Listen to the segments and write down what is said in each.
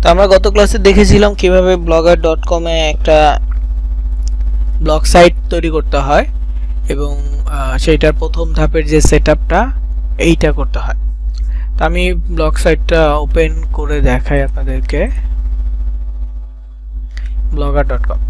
তো আমরা গত ক্লাসে দেখেছিলাম কিভাবে blogger.com এ একটা ব্লগ সাইট তৈরি করতে হয় এবং সেইটার প্রথম ধাপের যে সেটআপটা এইটা করতে হয়। তো আমি ব্লগ সাইটটা ওপেন করে দেখাই আপনাদেরকে। blogger.com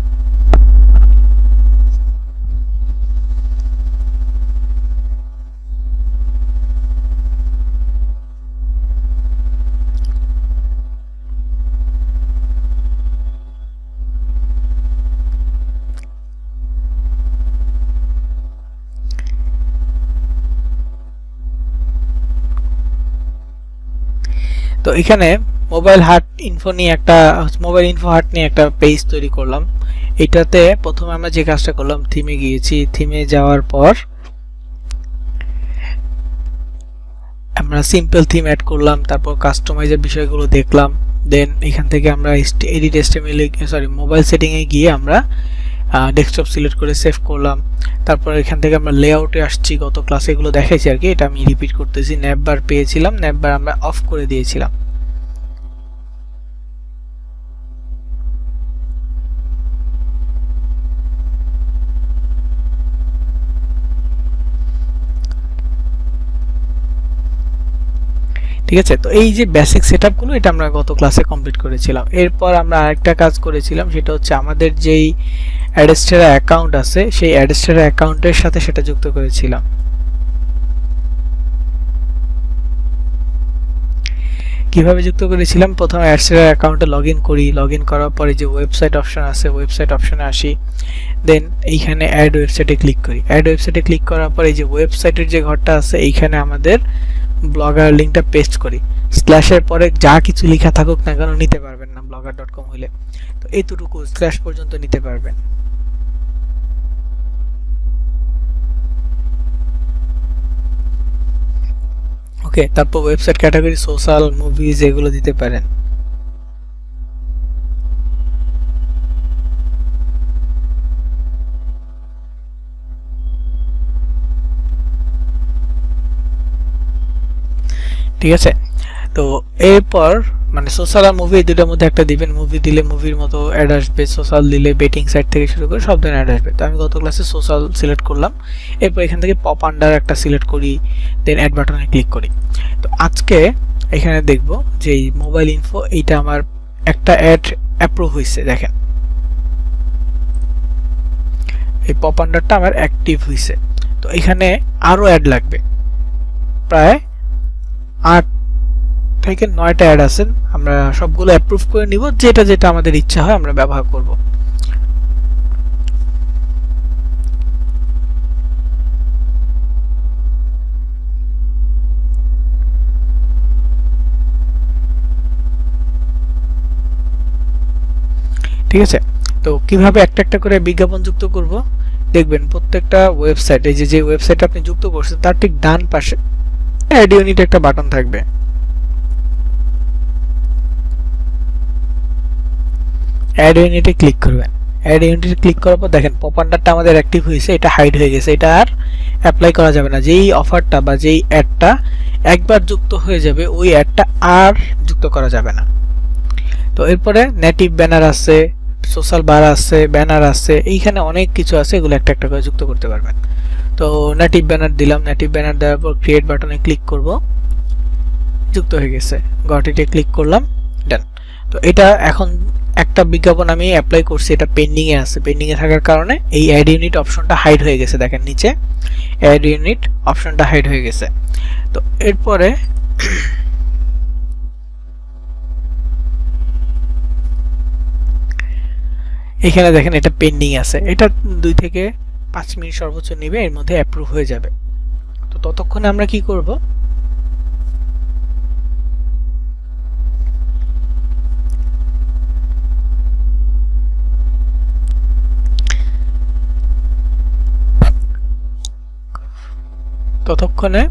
তো এখানে মোবাইল ইনফো হাট নিয়ে একটা পেজ তৈরি করলাম। এটাতে প্রথমে আমরা যে কাজটা করলাম, থিমে গিয়েছি। থিমে যাওয়ার পর আমরা সিম্পল থিম অ্যাড করলাম, তারপর কাস্টমাইজের বিষয়গুলো দেখলাম। দেন এখান থেকে আমরা এডিট HTML মোবাইল সেটিং এ গিয়ে আমরা ডেস্কটপ সিলেক্ট করে সেভ করলাম। তারপর এখান থেকে আমরা লেআউটে আসছি, গত ক্লাসে এগুলো দেখাইছি আর কি, এটা আমি রিপিট করতেছি। ন্যাভবার পেয়েছিলাম, ন্যাভবার আমরা অফ করে দিয়েছিলাম। ঠিক আছে, তো এই যে বেসিক সেটআপগুলো এটা আমরা গত ক্লাসে কমপ্লিট করেছিলাম। এরপর আমরা আরেকটা কাজ করেছিলাম, সেটা হচ্ছে আমাদের যেই অ্যাডস্টেরা অ্যাকাউন্ট আছে সেই অ্যাডস্টেরা অ্যাকাউন্টের সাথে সেটা যুক্ত করেছিলাম। কিভাবে যুক্ত করেছিলাম, প্রথমে অ্যাডস্টেরা অ্যাকাউন্টে লগইন করি। লগইন করার পরে যে ওয়েবসাইট অপশন আছে, ওয়েবসাইট অপশনে আসি। দেন এইখানে অ্যাড ওয়েবসাইটে ক্লিক করি। অ্যাড ওয়েবসাইটে ক্লিক করার পরে এই যে ওয়েবসাইটের যে ঘরটা আছে এইখানে আমাদের ব্লগার লিংকটা পেস্ট করি। স্ল্যাশের পরে যা কিছু লেখা থাকুক না কেন নিতে পারবেন না blogger.com হইলে, তো এইটুকু স্ল্যাশ পর্যন্ত নিতে পারবেন। ওকে, তারপর ওয়েবসাইট ক্যাটাগরি সোশ্যাল, মুভিজ এগুলো দিতে পারেন। ঠিক আছে, তো এরপর মানে সোশ্যাল আর মুভি এই দুটোর মধ্যে একটা দিবেন। মুভি দিলে মুভির মতো অ্যাড আসবে, সোশ্যাল দিলে বেটিং সাইট থেকে শুরু করে সব ধরনের অ্যাড আসবে। তো আমি গত ক্লাসে সোশ্যাল সিলেক্ট করলাম। এরপর এখান থেকে পপ আন্ডার একটা সিলেক্ট করি, দেন অ্যাড বাটনে ক্লিক করি। তো আজকে এখানে দেখব যে এই মোবাইল ইনফো এইটা আমার একটা অ্যাড অ্যাপ্রুভ হয়েছে। দেখেন এই পপ আন্ডারটা আমার অ্যাক্টিভ হয়েছে। তো এখানে আরও অ্যাড লাগবে, প্রায় 8 থেকে 9টা অ্যাড আছেন। আমরা সবগুলো অ্যাপ্রুভ করে নিব, যেটা যেটা আমাদের ইচ্ছা হয় আমরা ব্যবহার করব। ঠিক আছে, তো কিভাবে একটা একটা করে বিজ্ঞাপন যুক্ত করব দেখবেন। প্রত্যেকটা ওয়েবসাইট, এই যে ওয়েবসাইট আপনি যুক্ত করছেন তার ঠিক ডান পাশে অ্যাড ইউনিট একটা বাটন থাকবে। অ্যাড ইউনিটে ক্লিক করবেন। অ্যাড ইউনিটে ক্লিক করার পর দেখেন পপ আন্ডারটা আমাদের অ্যাক্টিভ হয়েছে, এটা হাইড হয়ে গেছে, এটা আর অ্যাপ্লাই করা যাবে না। যেই অফারটা বা যেই অ্যাডটা একবার যুক্ত হয়ে যাবে ওই অ্যাডটা আর যুক্ত করা যাবে না। তো এরপরে নেটিভ ব্যানার আছে, সোশ্যাল বার আছে, ব্যানার আছে, এইখানে অনেক কিছু আছে, এগুলো একটা একটা করে যুক্ত করতে পারবেন। তো নেটিভ ব্যানার দিলাম। নেটিভ ব্যানার দেওয়ার পর ক্রিয়েট বাটনে ক্লিক করব, যুক্ত হয়ে গেছে। গট ইটে ক্লিক করলাম, ডান। তো এটা এখন একটা বিজ্ঞাপন আমি অ্যাপ্লাই করছি, এটা পেন্ডিং এ আছে। পেন্ডিং এ থাকার কারণে এই অ্যাড ইউনিট অপশনটা হাইড হয়ে গেছে। দেখেন নিচে অ্যাড ইউনিট অপশনটা হাইড হয়ে গেছে। তো এরপরে এখানে দেখেন এটা পেন্ডিং আছে, এটা 2 থেকে 5 মিনিট সর্বোচ্চ নেবে, এর মধ্যে অ্যাপ্রুভ হয়ে যাবে। তো ততক্ষণে আমরা কি করব, ততক্ষণে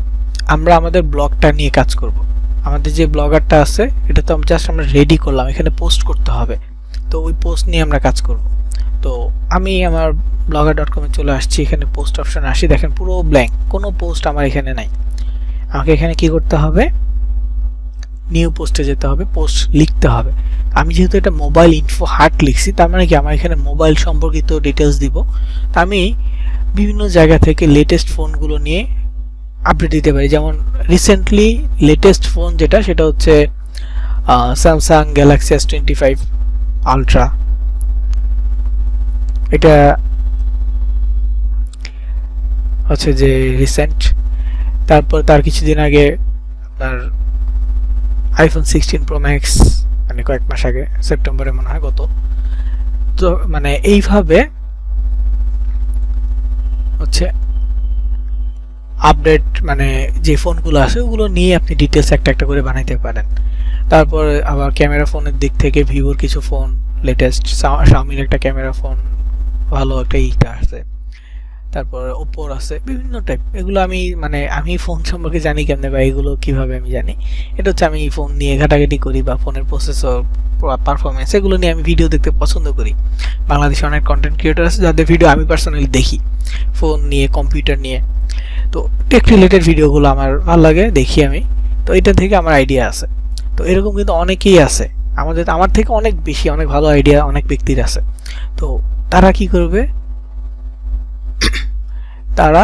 আমরা আমাদের ব্লগটা নিয়ে কাজ করব। আমাদের যে ব্লগারটা আছে এটা তো জাস্ট আমরা রেডি করলাম, এখানে পোস্ট করতে হবে। তো ওই পোস্ট নিয়ে আমরা কাজ করব। তো আমি আমার blogger.com এ চলে আসছি, এখানে পোস্ট অপশন আসি, দেখেন পুরো ব্ল্যাঙ্ক, কোনো পোস্ট আমার এখানে নাই। আমাকে এখানে কি করতে হবে, নিউ পোস্টে যেতে হবে, পোস্ট লিখতে হবে। আমি যেহেতু এটা মোবাইল ইনফো হার্ট লিখছি, তার মানে কি আমার এখানে মোবাইল সম্পর্কিত ডিটেলস দিব। তা আমি বিভিন্ন জায়গা থেকে লেটেস্ট ফোনগুলো নিয়ে আপডেট দিতে পারি। যেমন রিসেন্টলি লেটেস্ট ফোন যেটা, সেটা হচ্ছে স্যামসাং গ্যালাক্সি S25 আলট্রা। এটা হচ্ছে যে রিসেন্ট। তারপর তার কিছুদিন আগে আপনার আইফোন 16 প্রো ম্যাক্স, মানে কয়েক মাস আগে, সেপ্টেম্বরে মনে হয় গত। তো মানে এইভাবে হচ্ছে আপডেট, মানে যে ফোনগুলো আছে ওগুলো নিয়ে আপনি ডিটেলস একটা একটা করে বানাইতে পারেন। তারপর আবার ক্যামেরা ফোনের দিক থেকে ভিভোর কিছু ফোন লেটেস্ট, শাওমির একটা ক্যামেরা ফোন ভালো একটা ইটা আছে, তারপর ওপ্পোর আছে, বিভিন্ন টাইপ। এগুলো আমি মানে আমি ফোন সম্পর্কে জানি কেমনে বা এগুলো কিভাবে আমি জানি, এটা হচ্ছে আমি ফোন নিয়ে ঘাটাঘাটি করি বা ফোনের প্রসেসর পারফরমেন্স এগুলো নিয়ে আমি ভিডিও দেখতে পছন্দ করি। বাংলাদেশে অনেক কন্টেন্ট ক্রিয়েটর আছে যাদের ভিডিও আমি পার্সোনালি দেখি ফোন নিয়ে, কম্পিউটার নিয়ে। তো টেক রিলেটেড ভিডিওগুলো আমার ভালো লাগে, দেখি আমি। তো এটা থেকে আমার আইডিয়া আছে। তো এরকম কিন্তু অনেকেই আছে আমার থেকে অনেক বেশি, অনেক ভালো আইডিয়া অনেক ব্যক্তির আছে। তো তারা কি করবে, তারা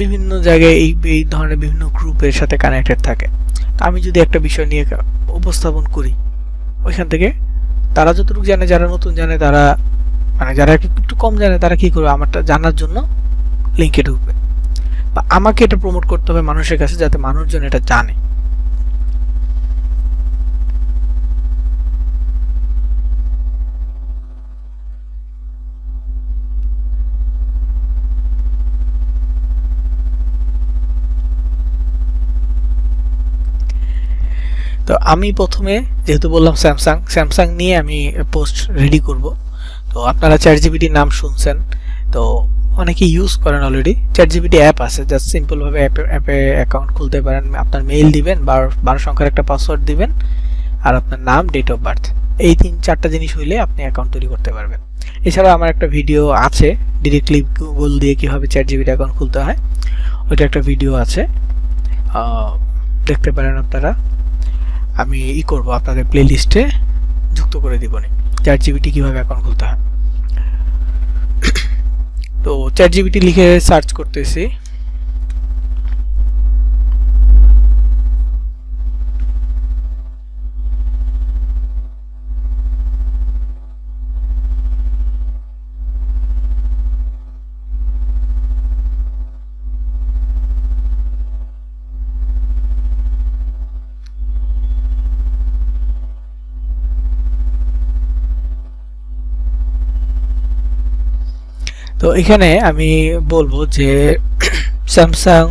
বিভিন্ন জায়গায় এই ধরনের বিভিন্ন গ্রুপের সাথে কানেক্টেড থাকে। আমি যদি একটা বিষয় নিয়ে উপস্থাপন করি, ওইখান থেকে তারা যতটুকু জানে, যারা নতুন জানে, তারা মানে যারা একটু কম জানে, তারা কি করবে, আমারটা জানার জন্য লিঙ্কে ঢুকবে। বা আমাকে এটা প্রমোট করতে হবে মানুষের কাছে, যাতে মানুষজন এটা জানে। তো আমি প্রথমে যেহেতু বললাম স্যামসাং নিয়ে আমি পোস্ট রেডি করব। তো আপনারা চ্যাটজিপিটির নাম শুনছেন, তো অনেকে ইউজ করেন অলরেডি। চ্যাটজিপিটি অ্যাপ আছে, জাস্ট সিম্পলভাবে অ্যাপে অ্যাকাউন্ট খুলতে পারেন। আপনার মেইল দিবেন, 12 সংখ্যার একটা পাসওয়ার্ড দিবেন, আর আপনার নাম, ডেট অফ বার্থ, এই 3-4টা জিনিস হইলে আপনি অ্যাকাউন্ট তৈরি করতে পারবেন। এছাড়া আমার একটা ভিডিও আছে ডিরেক্টলি গুগল দিয়ে কীভাবে চ্যাটজিপিটি অ্যাকাউন্ট খুলতে হয়, ওইটা একটা ভিডিও আছে, দেখতে পারেন আপনারা। আমি করব, আপনাদের প্লে লিস্টে যুক্ত করে দিব চ্যাটজিপিটি কীভাবে অ্যাকাউন্ট খুলতে হয়। তো চ্যাটজিপিটি লিখে সার্চ করতেছি। তো এখানে আমি বলবো যে স্যামসাং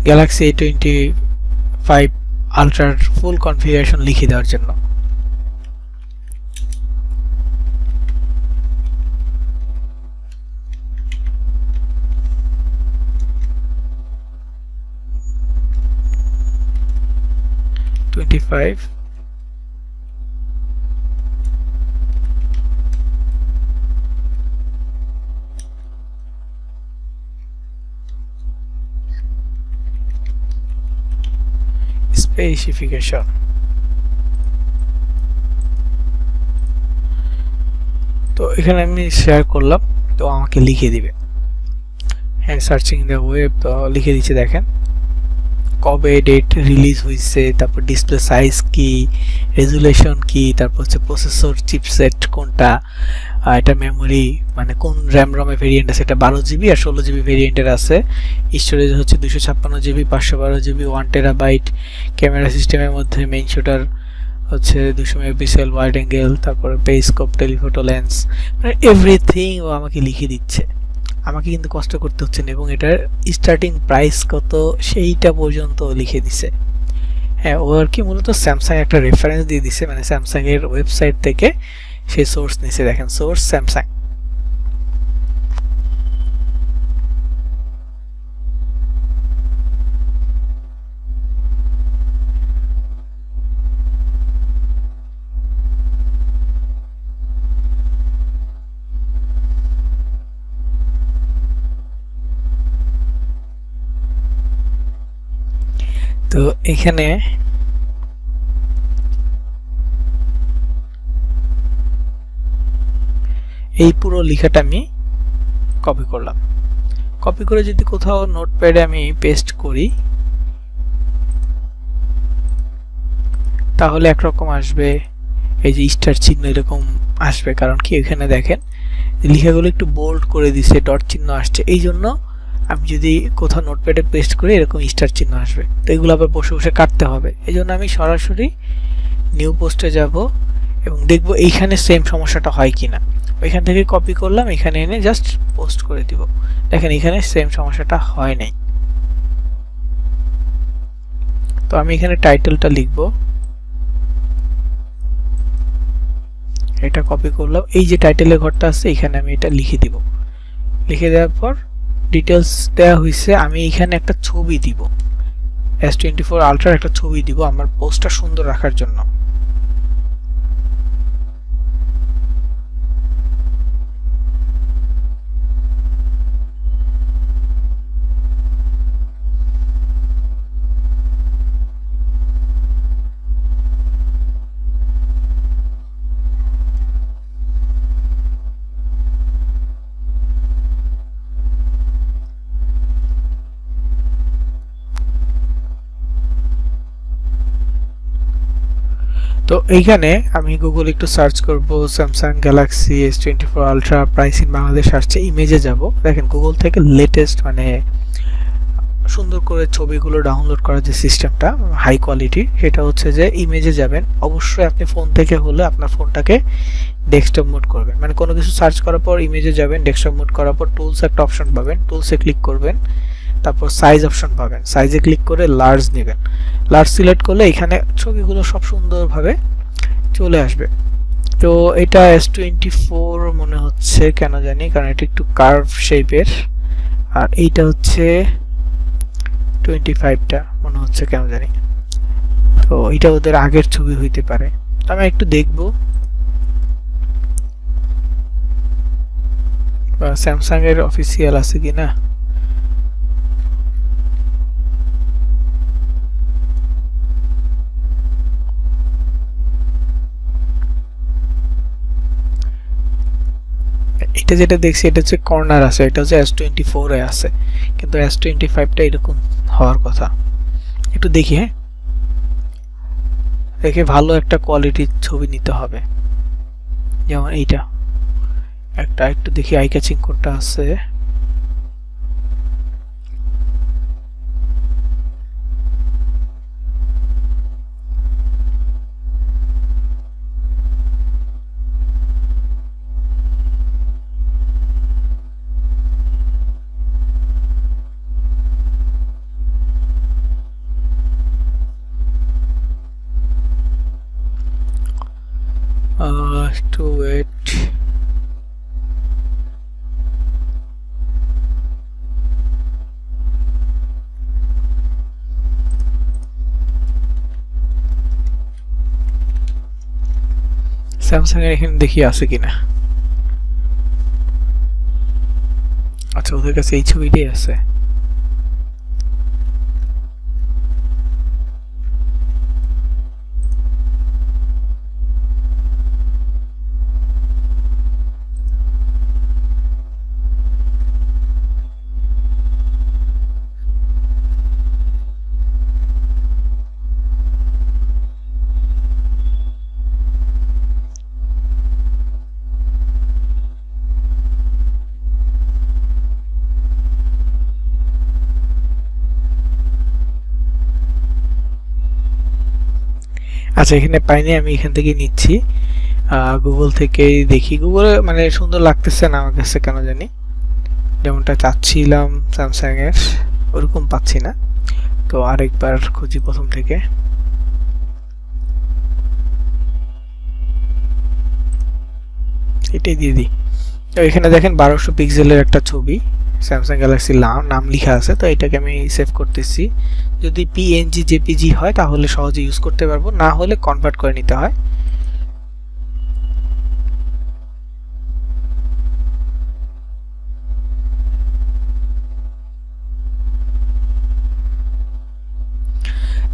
গ্যালাক্সি A25 আলট্রার ফুল কনফিগারেশন লিখে দেওয়ার জন্য। স্পেসিফিকেশন, তো এখানে আমি শেয়ার করলাম, তো আমাকে লিখে দিবে। হ্যাঁ, সার্চিং দ্য ওয়েব, তো লিখে দিচ্ছে, দেখেন কবে ডেট রিলিজ হয়েছে, তারপর ডিসপ্লে সাইজ কি, রেজুলেশন কি, তারপর হচ্ছে প্রসেসর চিপসেট কোনটা, এটা মেমোরি মানে কোন র্যাম রমে ভেরিয়েন্ট আছে, এটা 12GB আর 16GB ভেরিয়েন্টের আছে। স্টোরেজ হচ্ছে 256GB, 512GB, 1TB। ক্যামেরা সিস্টেমের মধ্যে মেইন শুটার হচ্ছে 200 মেগাপিক্সেল ওয়াইড অ্যাঙ্গেল, তারপরে পেরিস্কোপ, টেলিফোটো লেন্স, মানে এভরিথিং ও আমাকে লিখে দিচ্ছে। আমাকে কিন্তু কষ্ট করতে হচ্ছে না, এবং এটার স্টার্টিং প্রাইস কত সেইটা পর্যন্ত লিখে দিছে। হ্যাঁ, ও আর কি মূলত স্যামসাং একটা রেফারেন্স দিয়ে দিছে, মানে স্যামসাং এর ওয়েবসাইট থেকে সে সোর্স নিছে। দেখেন, সোর্স স্যামসাং। তো এখানে এই পুরো লেখাটা আমি কপি করলাম। কপি করে যদি কোথাও নোটপ্যাডে আমি পেস্ট করি তাহলে একরকম আসবে, এই যে স্টার চিহ্ন এরকম আসবে। কারণ কি এখানে দেখেন লেখাগুলো একটু বোল্ড করে দিছে, ডট চিহ্ন আসছে, এই জন্য আমি যদি কোথাও নোটপ্যাডে পেস্ট করি এরকম স্টার চিহ্ন আসবে। তো এগুলো আবার বসে বসে কাটতে হবে, এই জন্য আমি সরাসরি নিউ পোস্টে যাব এবং দেখব এইখানে সেম সমস্যাটা হয় কিনা। ওইখান থেকে কপি করলাম, এখানে এনে জাস্ট পোস্ট করে দিব। দেখেন এখানে সেম সমস্যাটা হয় নাই। তো আমি এখানে টাইটেলটা লিখব, এটা কপি করলাম, এই যে টাইটেলের ঘরটা আছে এখানে আমি এটা লিখে দিব। লিখে দেওয়ার পর ডিটেলস দেওয়া হয়েছে, আমি এখানে একটা ছবি দিব, S24 Ultra একটা ছবি দিব আমার পোস্টটা সুন্দর রাখার জন্য। তো এইখানে আমি গুগল একটু সার্চ করব Samsung Galaxy S24 Ultra price in Bangladesh আসছে, ইমেজে যাব। দেখেন গুগল থেকে লেটেস্ট মানে সুন্দর করে ছবিগুলো ডাউনলোড করার যে সিস্টেমটা হাই কোয়ালিটি, সেটা হচ্ছে যে ইমেজে যাবেন। অবশ্যই আপনি ফোন থেকে হলে আপনার ফোনটাকে ডেস্কটপ মোড করবেন, মানে কোনো কিছু সার্চ করার পর ইমেজে যাবেন, ডেস্কটপ মোড করার পর টুলস একটা অপশন পাবেন, টুলসে ক্লিক করবেন, তারপর সাইজ অপশন পাবেন, সাইজে ক্লিক করে লার্জ নেবেন। লার্জ সিলেক্ট করলে এখানে ছবিগুলো সব সুন্দরভাবে চলে আসবে। তো এটা S24 মনে হচ্ছে, কেন জানি, কারণ এটা একটু কার্ভ শেপের, আর এইটা হচ্ছে 25টা মনে হচ্ছে, কেন জানি। তো এটা ওদের আগের ছবি হইতে পারে, আমি একটু দেখব স্যামসাং এর অফিসিয়াল আছে কিনা। এটা যেটা দেখছি এটা হচ্ছে কর্নার আছে, এটা হচ্ছে S24 এ আছে, কিন্তু S25টা এরকম হওয়ার কথা। একটু দেখি, হ্যাঁ দেখে ভালো একটা কোয়ালিটির ছবি নিতে হবে, যেমন এইটা একটা, একটু দেখি আই ক্যাচিং কোনটা আছে। একটু ওয়েট, স্যামসাং এর এখানে দেখি আছে কিনা। আচ্ছা ওদের কাছে এই ছবিটাই আছে। আচ্ছা এখানে পাইনি, আমি এখান থেকে নিচ্ছি, গুগল থেকেই দেখি। গুগলে মানে সুন্দর লাগতেছে না আমার কাছে, কেন জানি যেমনটা চাচ্ছিলাম স্যামসাং এর ওরকম পাচ্ছি না। তো আরেকবার খুঁজি প্রথম থেকে। এটাই দিয়ে দিই। তো এখানে দেখেন 1200 পিক্সেলের একটা ছবি, স্যামসাং গ্যালাক্সি নাম লেখা আছে। তো এটাকে আমি সেভ করতেছি। যদি পিএনজি জেপিজি হয় তাহলে সহজে ইউজ করতে পারবো, না হলে কনভার্ট করে নিতে হয়।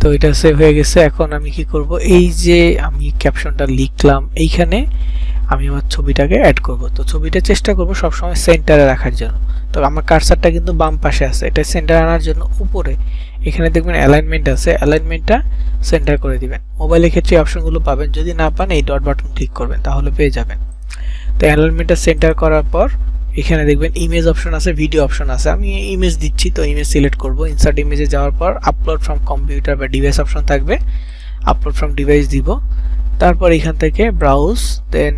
তো এটা সেভ হয়ে গেছে। এখন আমি কি করব, এই যে আমি ক্যাপশনটা লিখলাম এইখানে আমি আমার ছবিটাকে অ্যাড করব। তো ছবিটা চেষ্টা করব সবসময় সেন্টারে রাখার জন্য। তো আমার কার্সারটা কিন্তু বাম পাশে আছে, এটা সেন্টার আনার জন্য উপরে এখানে দেখবেন অ্যালাইনমেন্ট আছে, অ্যালাইনমেন্টটা সেন্টার করে দিবেন। মোবাইলের ক্ষেত্রে অপশনগুলো পাবেন, যদি না পান এই ডট বাটন ক্লিক করবেন তাহলে পেয়ে যাবেন। তো অ্যালাইনমেন্টটা সেন্টার করার পর এখানে দেখবেন ইমেজ অপশন আছে, ভিডিও অপশন আছে। আমি ইমেজ দিচ্ছি, তো ইমেজ সিলেক্ট করব। ইনসার্ট ইমেজে যাওয়ার পর আপলোড ফ্রম কম্পিউটার বা ডিভাইস অপশন থাকবে, আপলোড ফ্রম ডিভাইস দিব। তারপর এখান থেকে ব্রাউজ, দেন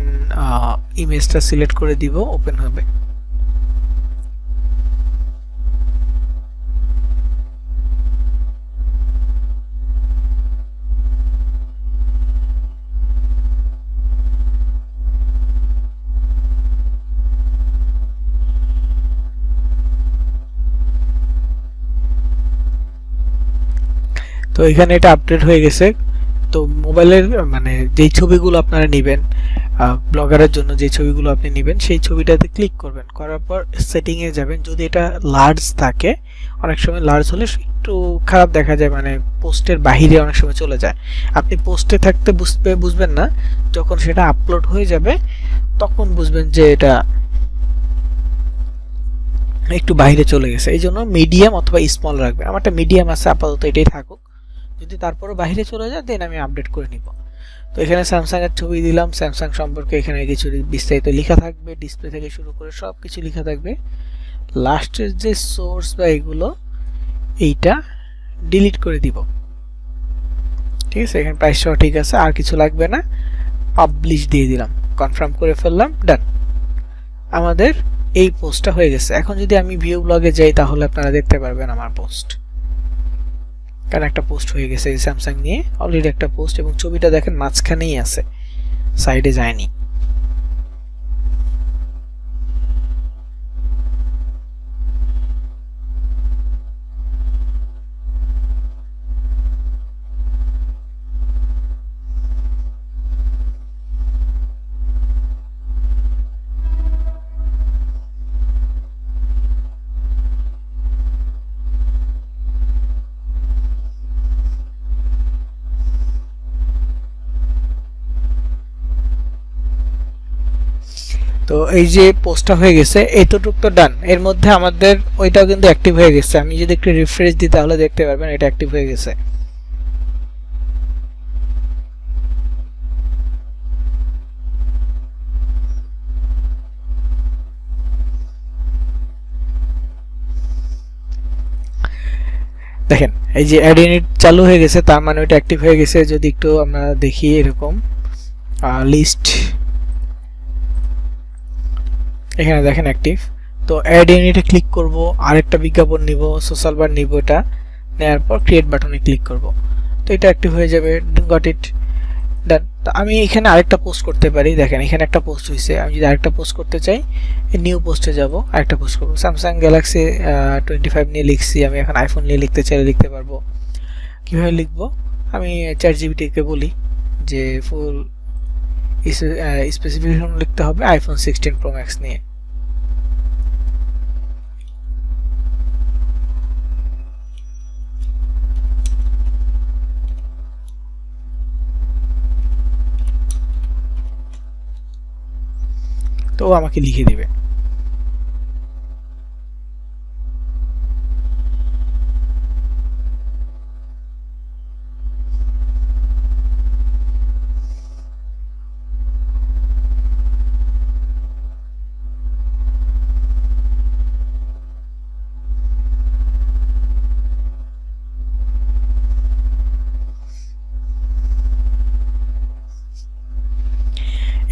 ইমেজটা সিলেক্ট করে দিব, ওপেন হবে। তো এখানে এটা আপডেট হয়ে গেছে। তো মোবাইলের মানে যেই ছবিগুলো আপনারা নেবেন ব্লগারের জন্য, যে ছবিগুলো আপনি নেবেন সেই ছবিটাতে ক্লিক করবেন, করার পর সেটিংয়ে যাবেন। যদি এটা লার্জ থাকে, অনেক সময় লার্জ হলে একটু খারাপ দেখা যায়, মানে পোস্টের বাহিরে অনেক সময় চলে যায়। আপনি পোস্টে থাকতে বুঝবেন না, যখন সেটা আপলোড হয়ে যাবে তখন বুঝবেন যে এটা একটু বাইরে চলে গেছে। এই জন্য মিডিয়াম অথবা স্মল রাখবেন। আমারটা মিডিয়াম আছে, আপাতত এটাই থাকুক। যদি তারপরে বাইরে চলে যায় দেন আমি আপডেট করে নিব। তো এখানে স্যামসাং এর ছবি দিলাম, স্যামসাং সম্পর্কে এখানে কিছু বিস্তারিত লেখা থাকবে, ডিসপ্লে থেকে শুরু করে সব কিছু লেখা থাকবে। লাস্টের যে সোর্স বা এগুলো এইটা ডিলিট করে দিব। ঠিক আছে, এখানে প্রাইস সহ ঠিক আছে, আর কিছু লাগবে না। পাবলিশ দিয়ে দিলাম, কনফার্ম করে ফেললাম, ডান। আমাদের এই পোস্টটা হয়ে গেছে। এখন যদি আমি ভিউ ব্লগে যাই তাহলে আপনারা দেখতে পারবেন আমার পোস্ট, কারণ একটা পোস্ট হয়ে গেছে স্যামসাং নিয়ে অলরেডি একটা পোস্ট, এবং ছবিটা দেখেন মাঝখানেই আছে, সাইডে যায়নি। তো এই যে পোস্টটা হয়ে গেছে, এতটুক তো ডান। এর মধ্যে আমাদের ওইটাও কিন্তু অ্যাক্টিভ হয়ে গেছে। আমি যদি একটু রিফ্রেশ দিই তাহলে দেখতে পারবেন এটা অ্যাক্টিভ হয়ে গেছে। দেখেন এই যে অ্যাড ইউনিট চালু হয়ে গেছে, তার মানে ওইটা অ্যাক্টিভ হয়ে গেছে। যদি একটু আমরা দেখি এরকম লিস্ট, এখানে দেখেন অ্যাক্টিভ। তো অ্যাড ইউনিটে ক্লিক করব, আরেকটা বিজ্ঞাপন নিব, সোশ্যাল বার নিব, এটা নেওয়ার পর ক্রিয়েট বাটনে ক্লিক করব। তো এটা অ্যাক্টিভ হয়ে যাবে, গট ইট, ডান। তো আমি এখানে আরেকটা পোস্ট করতে পারি। দেখেন এখানে একটা পোস্ট হয়েছে, আমি যদি আরেকটা পোস্ট করতে চাই নিউ পোস্টে যাব, আরেকটা পোস্ট করব। স্যামসাং গ্যালাক্সি 25 নিয়ে লিখছি, আমি এখন আইফোন নিয়ে লিখতে চাইলে লিখতে পারবো। কীভাবে লিখবো, আমি চ্যাট জিপিটিকে বলি যে ফুল স্পেসিফিকেশন লিখতে হবে আইফোন 16 প্রো ম্যাক্স নিয়ে। তো আমাকে লিখে দিবে।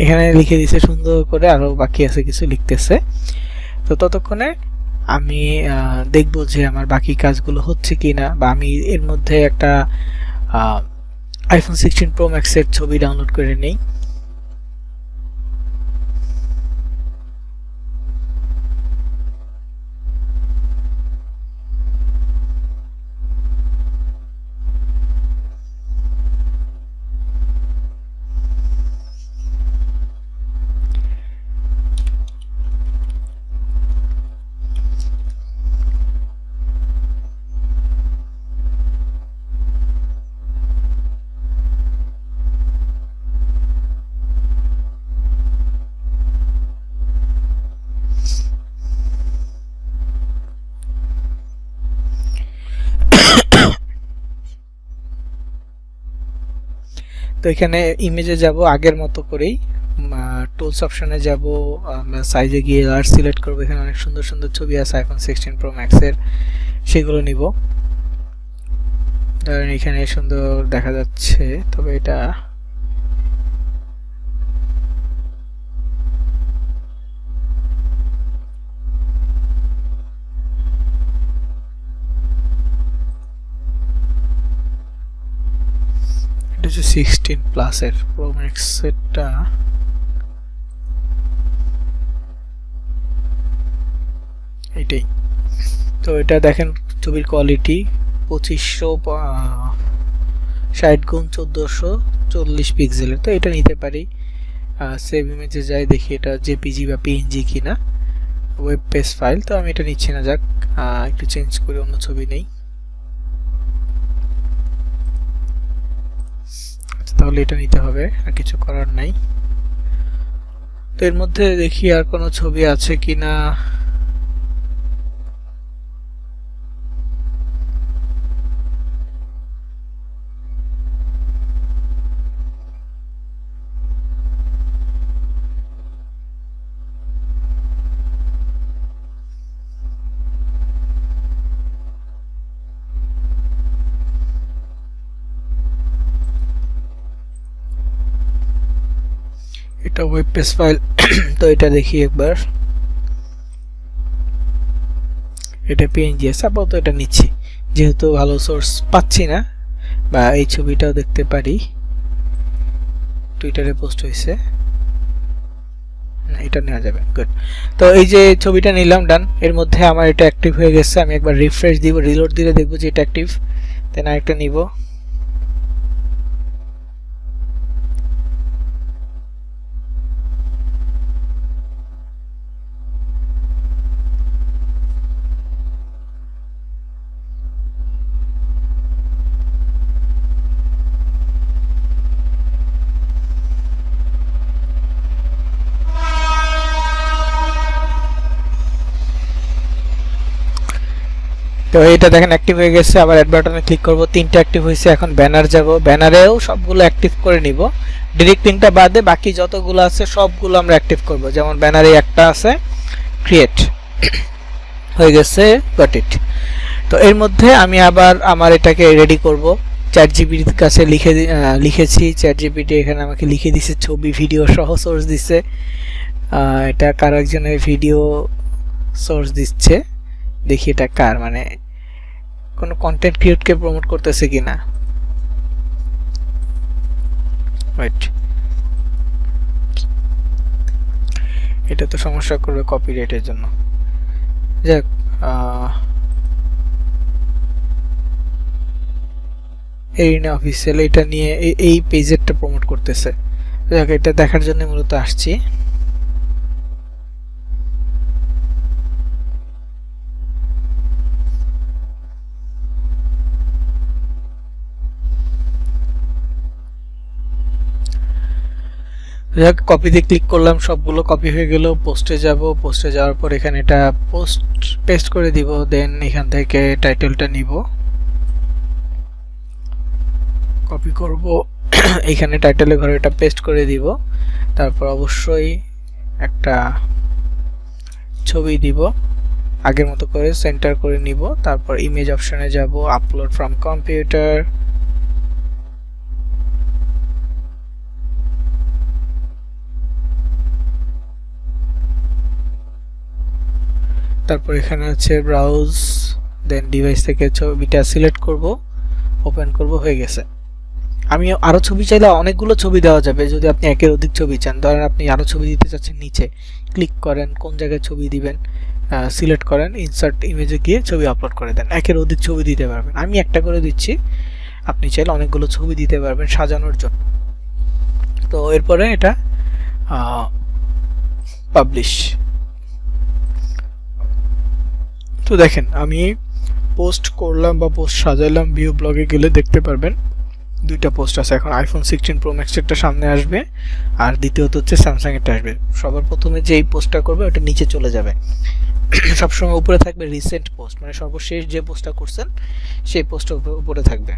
এখানে লিখে দিছে সুন্দর করে, আরো বাকি আছে কিছু লিখতেছে। তো ততক্ষণে আমি দেখব যে আমার বাকি কাজগুলো হচ্ছে কিনা, বা আমি এর মধ্যে একটা আইফোন 16 প্রো ম্যাক্সের ছবি ডাউনলোড করে নেই। তো এখানে ইমেজে যাব আগের মতো করেই, টুলস অপশনে যাব, সাইজে গিয়ে লার্জ সিলেক্ট করব। এখানে অনেক সুন্দর সুন্দর ছবি আছে আইফোন 16 প্রো ম্যাক্সের, সেগুলো নিব। ধরেন এখানে সুন্দর দেখা যাচ্ছে, তবে এটা হচ্ছে 16 প্লাসের প্রো ম্যাক্সেরটা। এটাই তো, এটা দেখেন ছবির কোয়ালিটি 2560x1440 পিক্সেলের। তো এটা নিতে পারি। সেভ ইমেজে যাই, দেখি এটা জেপিজি বা পিএনজি কিনা, ওয়েব পেজ ফাইল। তো আমি এটা নিচ্ছি না, যাক একটু চেঞ্জ করে অন্য ছবি নেই। আচ্ছা, তাহলে এটা নিতে হবে, আর কিছু করার নাই। তো এর মধ্যে দেখি আর কোনো ছবি আছে কিনা। এটা ওয়েব পেজ ফাইল। তো এটা দেখি একবার, এটা পিএনজি আছে, আপাতত এটা নিচ্ছি যেহেতু ভালো সোর্স পাচ্ছি না। বা এই ছবিটাও দেখতে পারি, টুইটারে পোস্ট হয়েছে, এটা নেওয়া যাবে। গুড। তো এই যে ছবিটা নিলাম, ডান। এর মধ্যে আমার এটা অ্যাক্টিভ হয়ে গেছে। আমি একবার রিফ্রেশ দিব, রিলোড দিলে দেখবো যে এটা অ্যাক্টিভ। দেন আরেকটা নিব। তো এটা দেখেন অ্যাক্টিভ হয়ে গেছে। আবার অ্যাড বাটনে ক্লিক করব, তিনটা অ্যাক্টিভ হয়েছে। এখন ব্যানার যাব, ব্যানারেও সবগুলো অ্যাক্টিভ করে নিব। ডিরেক্ট লিংকটা বাদে বাকি যতগুলো আছে সবগুলো আমরা অ্যাক্টিভ করব। যেমন ব্যানারে একটা আছে ক্রিয়েট হয়ে গেছে, গট ইট। তো এর মধ্যে আমি আবার আমার এটাকে রেডি করব। চ্যাট জিপিটির কাছে লিখেছি, চ্যাট জিপিটি এখানে আমাকে লিখে দিছে ছবি ভিডিও সহ সোর্স দিছে। এটা কারো একজনের ভিডিও সোর্স দিচ্ছে, দেখি এটা কার, মানে কোনো কন্টেন্ট ক্রিয়েটকে প্রমোট করতেছে কিনা। রাইট, এটা তো সমস্যা করবে কপিরাইটের জন্য। যাক, এরিনা অফিসিয়াল এটা নিয়ে এই পেজেরটা প্রমোট করতেছে। যাক, এটা দেখার জন্য মূলত আসছি। যাক, কপিতে ক্লিক করলাম, সবগুলো কপি হয়ে গেল। পোস্টে যাব, পোস্টে যাওয়ার পর এখানে এটা পেস্ট করে দিব। দেন এখান থেকে টাইটেলটা নিব, কপি করব, এখানে টাইটেলের ঘরে এটা পেস্ট করে দিব। তারপর অবশ্যই একটা ছবি দিব, আগের মতো করে সেন্টার করে নিব। তারপর ইমেজ অপশনে যাব, আপলোড ফ্রম কম্পিউটার। তারপর এখানে আছে ব্রাউজ, দেন ডিভাইস থেকে ছবিটা সিলেক্ট করব, ওপেন করব, হয়ে গেছে। আমি আরো ছবি চাইলে অনেকগুলো ছবি দেওয়া যাবে। যদি আপনি একের অধিক ছবি চান, ধরেন আপনি আরো ছবি দিতে চাচ্ছেন, নিচে ক্লিক করেন, কোন জায়গায় ছবি দিবেন সিলেক্ট করেন, ইনসার্ট ইমেজে গিয়ে ছবি আপলোড করে দেন, একের অধিক ছবি দিতে পারবেন। আমি একটা করে দিচ্ছি, আপনি চাইলে অনেকগুলো ছবি দিতে পারবেন সাজানোর জন্য। তো এরপরে এটা পাবলিশ। তো দেখেন আমি পোস্ট করলাম বা পোস্ট সাজাইলাম, ভিউ ব্লগে গেলে দেখতে পারবেন দুইটা পোস্ট আছে। এখন আইফোন 16 প্রো ম্যাক্স একটা সামনে আসবে, আর দ্বিতীয়ত হচ্ছে স্যামসাং এরটা আসবে। সবার প্রথমে যেই পোস্টটা করবে ওটা নিচে চলে যাবে। সবসময় উপরে থাকবে রিসেন্ট পোস্ট, মানে সর্বশেষ যে পোস্টটা করছেন সেই পোস্টটা উপরে থাকবে।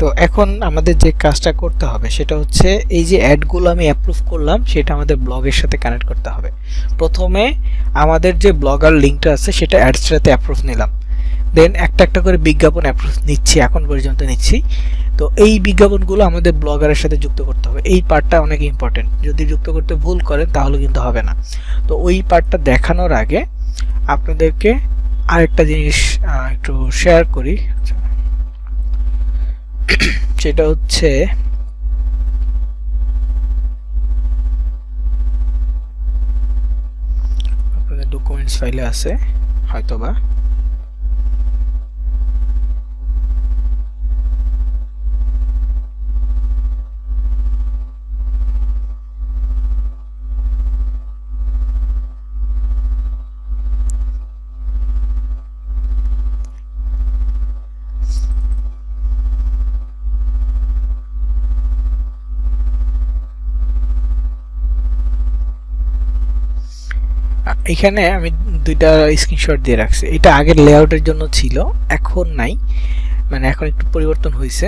তো এখন আমাদের যে কাজটা করতে হবে সেটা হচ্ছে এই যে অ্যাডগুলো আমি অ্যাপ্রুভ করলাম সেটা আমাদের ব্লগের সাথে কানেক্ট করতে হবে। প্রথমে আমাদের যে ব্লগার লিঙ্কটা আছে সেটা অ্যাডস সাথে অ্যাপ্রুভ নিলাম, দেন একটা একটা করে বিজ্ঞাপন অ্যাপ্রুভ নিচ্ছি, এখন পর্যন্ত নিচ্ছি। তো এই বিজ্ঞাপনগুলো আমাদের ব্লগারের সাথে যুক্ত করতে হবে। এই পার্টটা অনেক ইম্পর্টেন্ট, যদি যুক্ত করতে ভুল করেন তাহলে কিন্তু হবে না। তো ওই পার্টটা দেখানোর আগে আপনাদেরকে আরেকটা জিনিস একটু শেয়ার করি, সেটা হচ্ছে আপনাদের ডকুমেন্টস ফাইলে আছে হয়তোবা। এখানে আমি দুইটা স্ক্রিনশট দিয়ে রাখছি, এটা আগের লেআউটের জন্য ছিল, এখন নাই, মানে এখন একটু পরিবর্তন হয়েছে।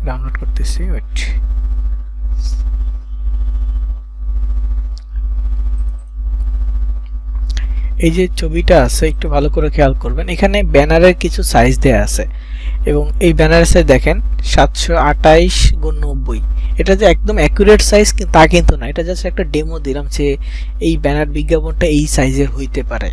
ডাউনলোড করতেছি, ওয়েট। এই যে ছবিটা আছে একটু ভালো করে খেয়াল করবেন, এখানে ব্যানারের কিছু সাইজ দেয়া আছে এবং এই ব্যানারের সাইজ দেখেন 728x90। এটা যে একদম অ্যাকুরেট সাইজ তা কিন্তু না, এটা জাস্ট একটা ডেমো দিলাম যে এই ব্যানার বিজ্ঞাপনটা এই সাইজের হইতে পারে।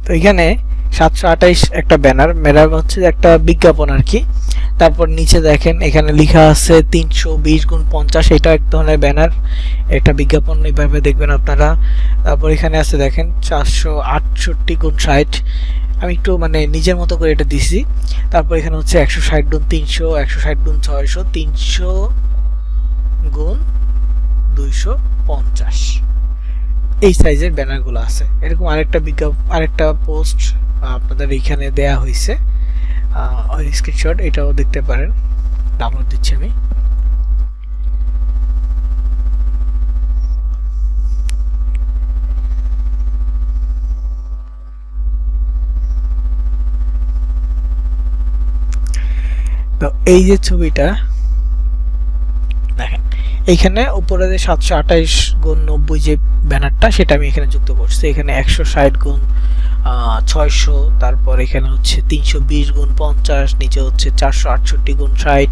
তো এখানে 728 একটা ব্যানার হচ্ছে একটা বিজ্ঞাপন আর কি। তারপর নিচে দেখেন এখানে লেখা আছে 320x50, এটা এক ধরনের ব্যানার, একটা বিজ্ঞাপন এইভাবে দেখবেন আপনারা। তারপর এখানে আছে দেখেন 468x60, আমি একটু মানে নিজের মতো করে এটা দিছি। তারপর এখানে হচ্ছে 160x300, 160x600, 300x250, এই সাইজের ব্যানারগুলো আছে। এরকম আরেকটা পোস্ট আপনাদের এইখানে দেয়া হয়েছে, ওই স্ক্রিনশট, এটাও দেখতে পারেন, ডাউনলোড দিচ্ছি আমি। তো এই যে ছবিটা দেখেন, এইখানে উপরে যে 728x90 যে ব্যানারটা সেটা আমি এখানে যুক্ত করছি। এখানে 160x600, তারপর এখানে হচ্ছে 320x50, নিচে হচ্ছে 468x60,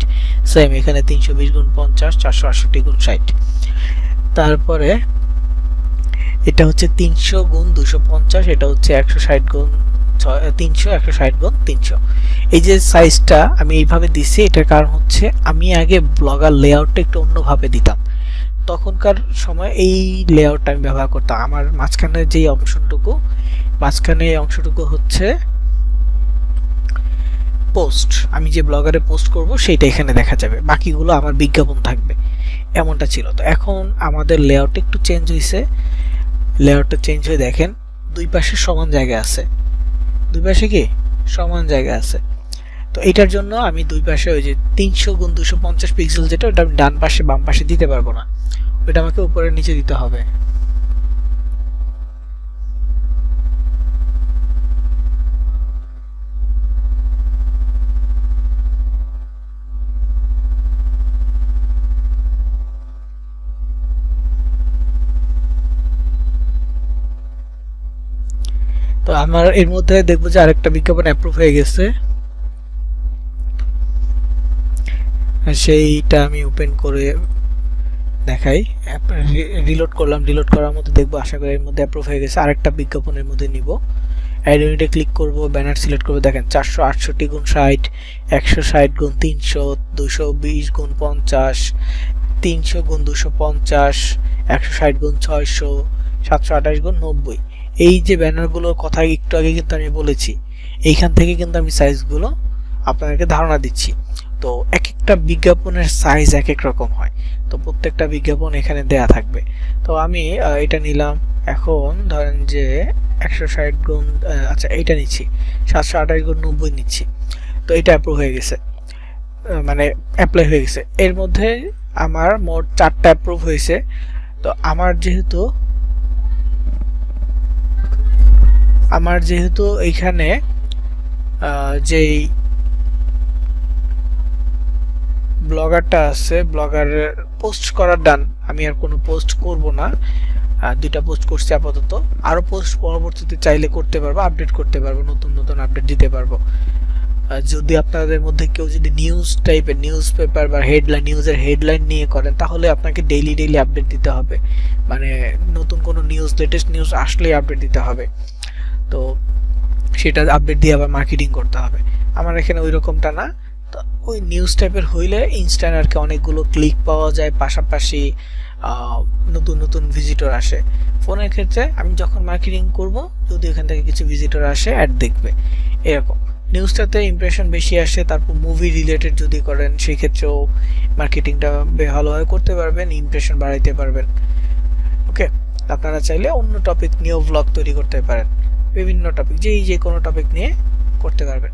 সেম এখানে 320x50, 468x60। তারপরে এটা হচ্ছে 300x250, এটা হচ্ছে 160x300, এই যে সাইজটা আমি এইভাবে দিছি, এটার কারণ হচ্ছে আমি আগে ব্লগার লেআউটটা একটু অন্যভাবে দিতাম, তখনকার সময় এই লেআউটটা আমি ব্যবহার করতাম। আমার মাঝখানে যে অংশটুকু হচ্ছে পোস্ট, আমি যে ব্লগারে পোস্ট করব সেইটা এখানে দেখা যাবে, বাকিগুলো আমার বিজ্ঞাপন থাকবে, এমনটা ছিল। তো এখন আমাদের লেআউটটা একটু চেঞ্জ হয়েছে, লেআউটটা চেঞ্জ হয়ে দেখেন দুই পাশে সমান জায়গা আছে, দুই পাশে কি সমান জায়গা আছে। তো এটার জন্য আমি দুই পাশে ওই যে 300x250 পিক্সেল যেটা, ওটা আমি ডান পাশে বাম পাশে দিতে পারবো না, ওটা আমাকে উপরে নিচে দিতে হবে। তো আমার এর মধ্যে দেখবো যে আরেকটা বিজ্ঞাপন অ্যাপ্রুভ হয়ে গেছে, সেইটা আমি ওপেন করে দেখাই। রিলোড করলাম, রিলোড করার মধ্যে দেখবো আশা করি এর মধ্যে অ্যাপ্রুভ হয়ে গেছে। আরেকটা বিজ্ঞাপনের মধ্যে নিব, অ্যাড ইউনিটে ক্লিক করব, ব্যানার সিলেক্ট করব, দেখেন 468x60, 160x300, 220x50, 300x250, 160x600, 728x90, এই যে ব্যানারগুলোর কথা একটু আগে কিন্তু আমি বলেছি, এইখান থেকে কিন্তু আমি সাইজগুলো আপনাদেরকে ধারণা দিচ্ছি। তো এক একটা বিজ্ঞাপনের সাইজ এক এক রকম হয়, তো প্রত্যেকটা বিজ্ঞাপন এখানে দেয়া থাকবে। তো আমি এটা নিলাম, এখন ধরেন যে 160 গুণ আচ্ছা এইটা নিচ্ছি, 728 গুণ 90 নিচ্ছি। তো এটা অ্যাপ্রুভ হয়ে গেছে, মানে অ্যাপ্লাই হয়ে গেছে। এর মধ্যে আমার মোট 4টা অ্যাপ্রুভ হয়েছে। তো আমার যেহেতু এইখানে যেই ব্লগারটা আছে, ব্লগারের পোস্ট করার ডান, আমি আর কোনো পোস্ট করব না। 2টা পোস্ট করছি আপাতত, আরও পোস্ট পরবর্তীতে চাইলে করতে পারবো, আপডেট করতে পারবো, নতুন নতুন আপডেট দিতে পারবো। যদি আপনাদের মধ্যে কেউ যদি নিউজ টাইপের, নিউজ পেপার বা হেডলাইন, নিউজের হেডলাইন নিয়ে করেন, তাহলে আপনাকে ডেইলি আপডেট দিতে হবে, মানে নতুন কোনো নিউজ, লেটেস্ট নিউজ আসলেই আপডেট দিতে হবে। তো সেটা আপডেট দিয়ে আবার মার্কেটিং করতে হবে। আমার এখানে ওই রকমটা না, তো ওই নিউজ টাইপের হইলে ইনস্ট্যান্ট আর কি অনেকগুলো ক্লিক পাওয়া যায়, পাশাপাশি নতুন নতুন ভিজিটর আসে। ফোনের ক্ষেত্রে আমি যখন মার্কেটিং করব, যদি এখান থেকে কিছু ভিজিটর আসে, অ্যাড দেখবে, এরকম। নিউজটাতে ইমপ্রেশন বেশি আসে। তারপর মুভি রিলেটেড যদি করেন, সেই ক্ষেত্রেও মার্কেটিংটা ভালোভাবে করতে পারবেন, ইমপ্রেশন বাড়াইতে পারবেন। ওকে, আপনারা চাইলে অন্য টপিক নিয়েও ব্লগ তৈরি করতে পারেন, বিভিন্ন টপিক, যে কোনো টপিক নিয়ে করতে পারবেন।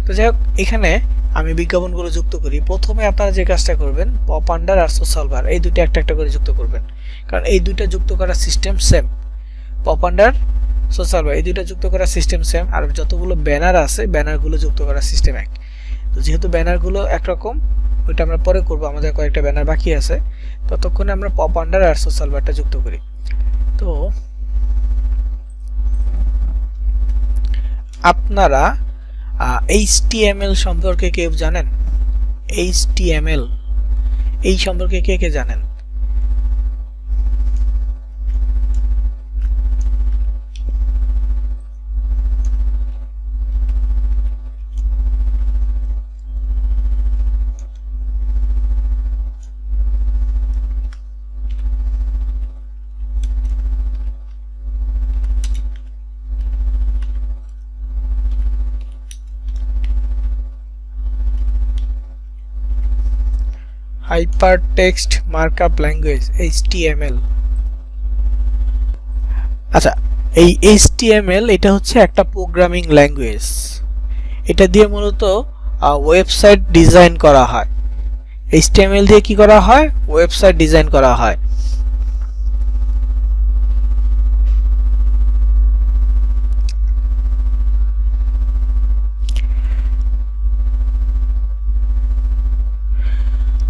তো যাই হোক, এখানে আমি বিজ্ঞাপনগুলো যুক্ত করি। প্রথমে আপনারা যে কাজটা করবেন, পপ আন্ডার আর সোশ্যাল বার, এই দুটো একটা একটা করে যুক্ত করবেন, কারণ এই দুইটা যুক্ত করার system same. Pop under, social বার, এই দুইটা যুক্ত করার সিস্টেম সেম। আর যতগুলো ব্যানার আছে, ব্যানারগুলো যুক্ত করার সিস্টেম এক। তো যেহেতু ব্যানারগুলো একরকম, ওইটা আমরা পরে করবো, আমাদের কয়েকটা ব্যানার বাকি আছে, ততক্ষণে আমরা পপ আন্ডার আর সোশ্যাল বারটা যুক্ত করি। তো আপনারা HTML সম্পর্কে কেউ জানেন? HTML এই সম্পর্কে কে জানেন? Hypertext markup language, HTML। আচ্ছা, এই HTML এটা হচ্ছে একটা প্রোগ্রামিং ল্যাঙ্গুয়েজ। এটা দিয়ে মূলত ওয়েবসাইট ডিজাইন করা হয়। HTML দিয়ে কি করা হয়? ওয়েবসাইট ডিজাইন করা হয়।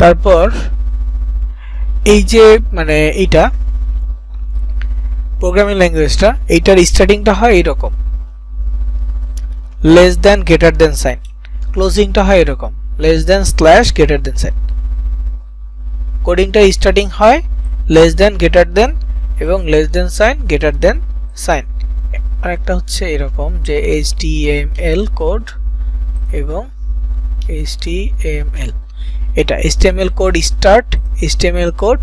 তারপর এই যে মানে এইটা প্রোগ্রামিং ল্যাঙ্গুয়েজটা, এইটার স্টার্টিংটা হয় এরকম, less than greater than sign. ক্লোজিংটা হয় এরকম, less than slash greater than sign. কোডিংটা স্টার্টিং হয় লেস দ্যান গ্রেটার দ্যান এবং less than sign greater than sign. আর একটা হচ্ছে এরকম যে HTML কোড এবং HTML, এটা HTML code start, HTML code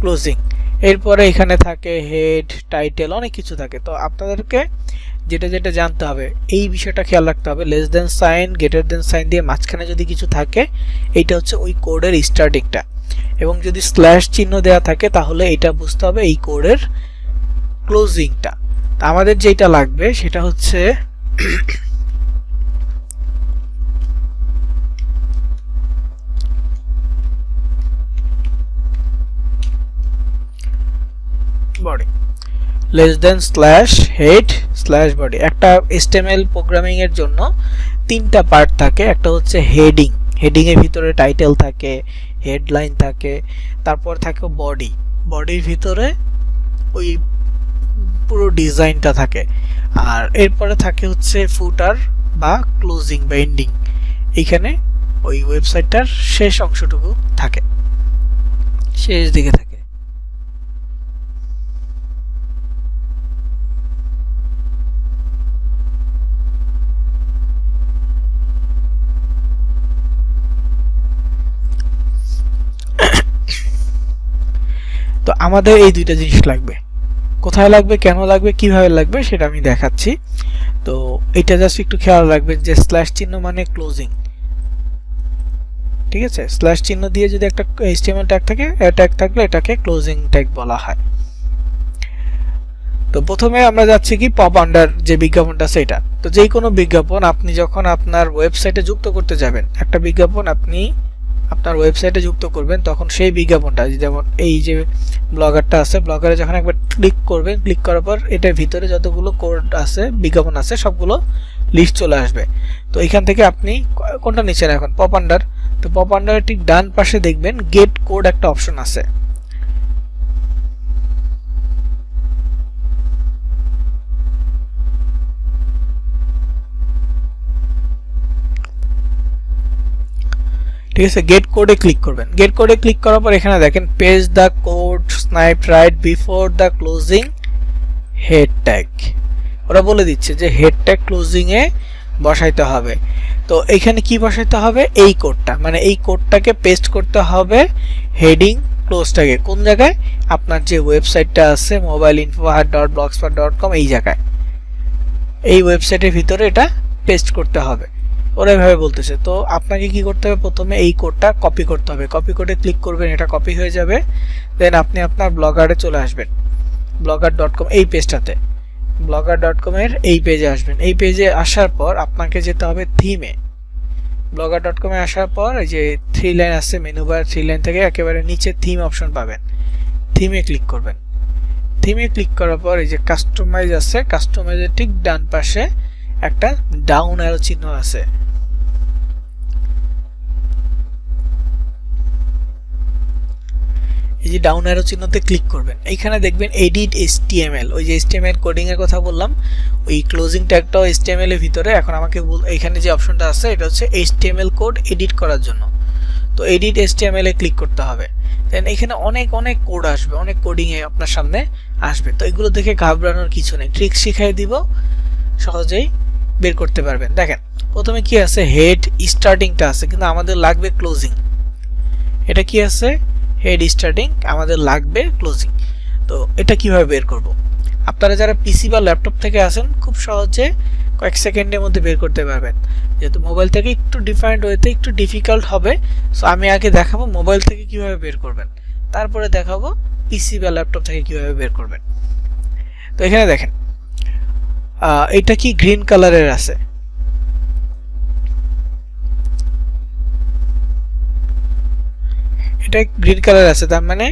closing. এরপরে এখানে থাকে হেড, টাইটেল, অনেক কিছু থাকে। তো আপনাদেরকে যেটা জানতে হবে, এই বিষয়টা খেয়াল রাখতে হবে, less than sign, greater than sign দিয়ে মাঝখানে যদি কিছু থাকে, এইটা হচ্ছে ওই কোডের স্টার্টিংটা, এবং যদি স্ল্যাশ চিহ্ন দেওয়া থাকে, তাহলে এটা বুঝতে হবে এই কোডের ক্লোজিংটা। আমাদের যেটা লাগবে সেটা হচ্ছে body, less than slash head slash body. একটা HTML প্রোগ্রামিং এর জন্য 3টা পার্ট থাকে। একটা হচ্ছে হেডিং, হেডিং এর ভিতরে টাইটেল থাকে, হেডলাইন থাকে, তারপর থাকে বডি, বডির ভিতরে ওই পুরো ডিজাইনটা থাকে, আর এরপরে থাকে হচ্ছে ফুটার বা ক্লোজিং বা এন্ডিং। এইখানে ওই ওয়েবসাইটটার শেষ অংশটুকু থাকে, শেষ দিকে থাকে। তো আমাদের এই দুইটা জিনিস লাগবে, কোথায় লাগবে, কেন লাগবে, কিভাবে লাগবে সেটা আমি দেখাচ্ছি। তো এটা জাস্ট একটু খেয়াল রাখবেন যে স্ল্যাশ চিহ্ন মানে ক্লোজিং, ঠিক আছে। স্ল্যাশ চিহ্ন দিয়ে যদি একটা HTML ট্যাগ থাকে, ট্যাগ থাকলে এটাকে ক্লোজিং ট্যাগ বলা হয়। তো প্রথমে আমরা যাচ্ছি কি পপ আন্ডার যে বিজ্ঞাপনটা সেটা। তো যেই কোনো বিজ্ঞাপন আপনি যখন আপনার ওয়েবসাইটে যুক্ত করতে যাবেন, একটা বিজ্ঞাপন আপনি আপনার ওয়েবসাইটে যুক্ত করবেন, তখন সেই বিজ্ঞাপনটা যেমন এই যে ব্লগারটা আছে, ব্লগারে যখন একবার ক্লিক করবেন, ক্লিক করার পর এটার ভিতরে যতগুলো কোড আছে, বিজ্ঞাপন আছে, সবগুলো লিস্ট চলে আসবে। তো এখান থেকে আপনি কোনটা নিচ্ছেন এখন, পপ আন্ডার। তো পপ আন্ডার ঠিক ডান পাশে দেখবেন গেট কোড একটা অপশন আছে। ঠিক আছে, গেট কোডে ক্লিক করবেন। গেট কোডে ক্লিক করার পর এখানে দেখেন page the code snipe right before the closing head tag. ওরা বলে দিচ্ছে যে হেড ট্যাগ ক্লোজিং এ বসাইতে হবে। তো এখানে কি বসাইতে হবে, এই কোডটা, মানে এই কোডটাকে পেস্ট করতে হবে হেডিং ক্লোজ ট্যাগে। কোন জায়গায়, আপনার যে ওয়েবসাইটটা আছে mobileinfo.blogspot.com, এই জায়গায়, এই ওয়েবসাইটের ভিতরে এটা পেস্ট করতে হবে। ওরা এভাবে বলতেছে। তো আপনাকে কি করতে হবে, প্রথমে এই কোডটা কপি করতে হবে। কপি কোডে ক্লিক করবেন, এটা কপি হয়ে যাবে। দেন আপনি আপনার ব্লগারে চলে আসবেন, blogger.com এই পেজটাতে, blogger.com এর এই পেজে আসবেন। এই পেজে আসার পর আপনাকে যেতে হবে থিমে। blogger.com এ আসার পর এই যে 3 লাইন আছে, মেনু বার 3 লাইন থেকে একেবারে নিচে থিম অপশন পাবেন, থিমে ক্লিক করবেন। থিমে ক্লিক করার পর এই যে কাস্টমাইজ আছে, কাস্টমাইজের ঠিক ডান পাশে একটা ডাউন অ্যারো চিহ্ন আছে। এই যে ডাউন অ্যারো চিহ্নতে ক্লিক করবেন। এইখানে দেখবেন এডিট HTML, ওই যে HTML কোডিং এর কথা বললাম, ওই ক্লোজিং ট্যাগটাও HTML এর ভিতরে। এখন আমাকে এখানে যে অপশনটা আছে এটা হচ্ছে HTML কোড এডিট করার জন্য। তো এডিট HTML এ ক্লিক করতে হবে। দেন এখানে অনেক অনেক কোড আসবে, অনেক কোডিং এ আপনার সামনে আসবে। তো এগুলো দেখে ঘাবড়ানোর কিছু নেই, ট্রিক শিখাই দিব, সহজেই বের করতে পারবেন। দেখেন প্রথমে কি আছে, হেড স্টার্টিংটা আছে, কিন্তু আমাদের লাগবে ক্লোজিং। এটা কি আছে, হেড স্টার্টিং, আমাদের লাগবে ক্লোজিং। তো এটা কিভাবে বের করব, আপনারা যারা পিসি বা ল্যাপটপ থেকে আসেন খুব সহজে কয়েক সেকেন্ডের মধ্যে বের করতে পারবেন। যেহেতু মোবাইল থেকে একটু ডিফারেন্ট ওয়েতে একটু ডিফিকাল্ট হবে, সো আমি আগে দেখাবো মোবাইল থেকে কিভাবে বের করবেন, তারপরে দেখাবো পিসি বা ল্যাপটপ থেকে কিভাবে বের করবেন। তো এখানে দেখেন এটা কি গ্রিন কালারের আছে, এটা গ্রিন কালার আছে, তার মানে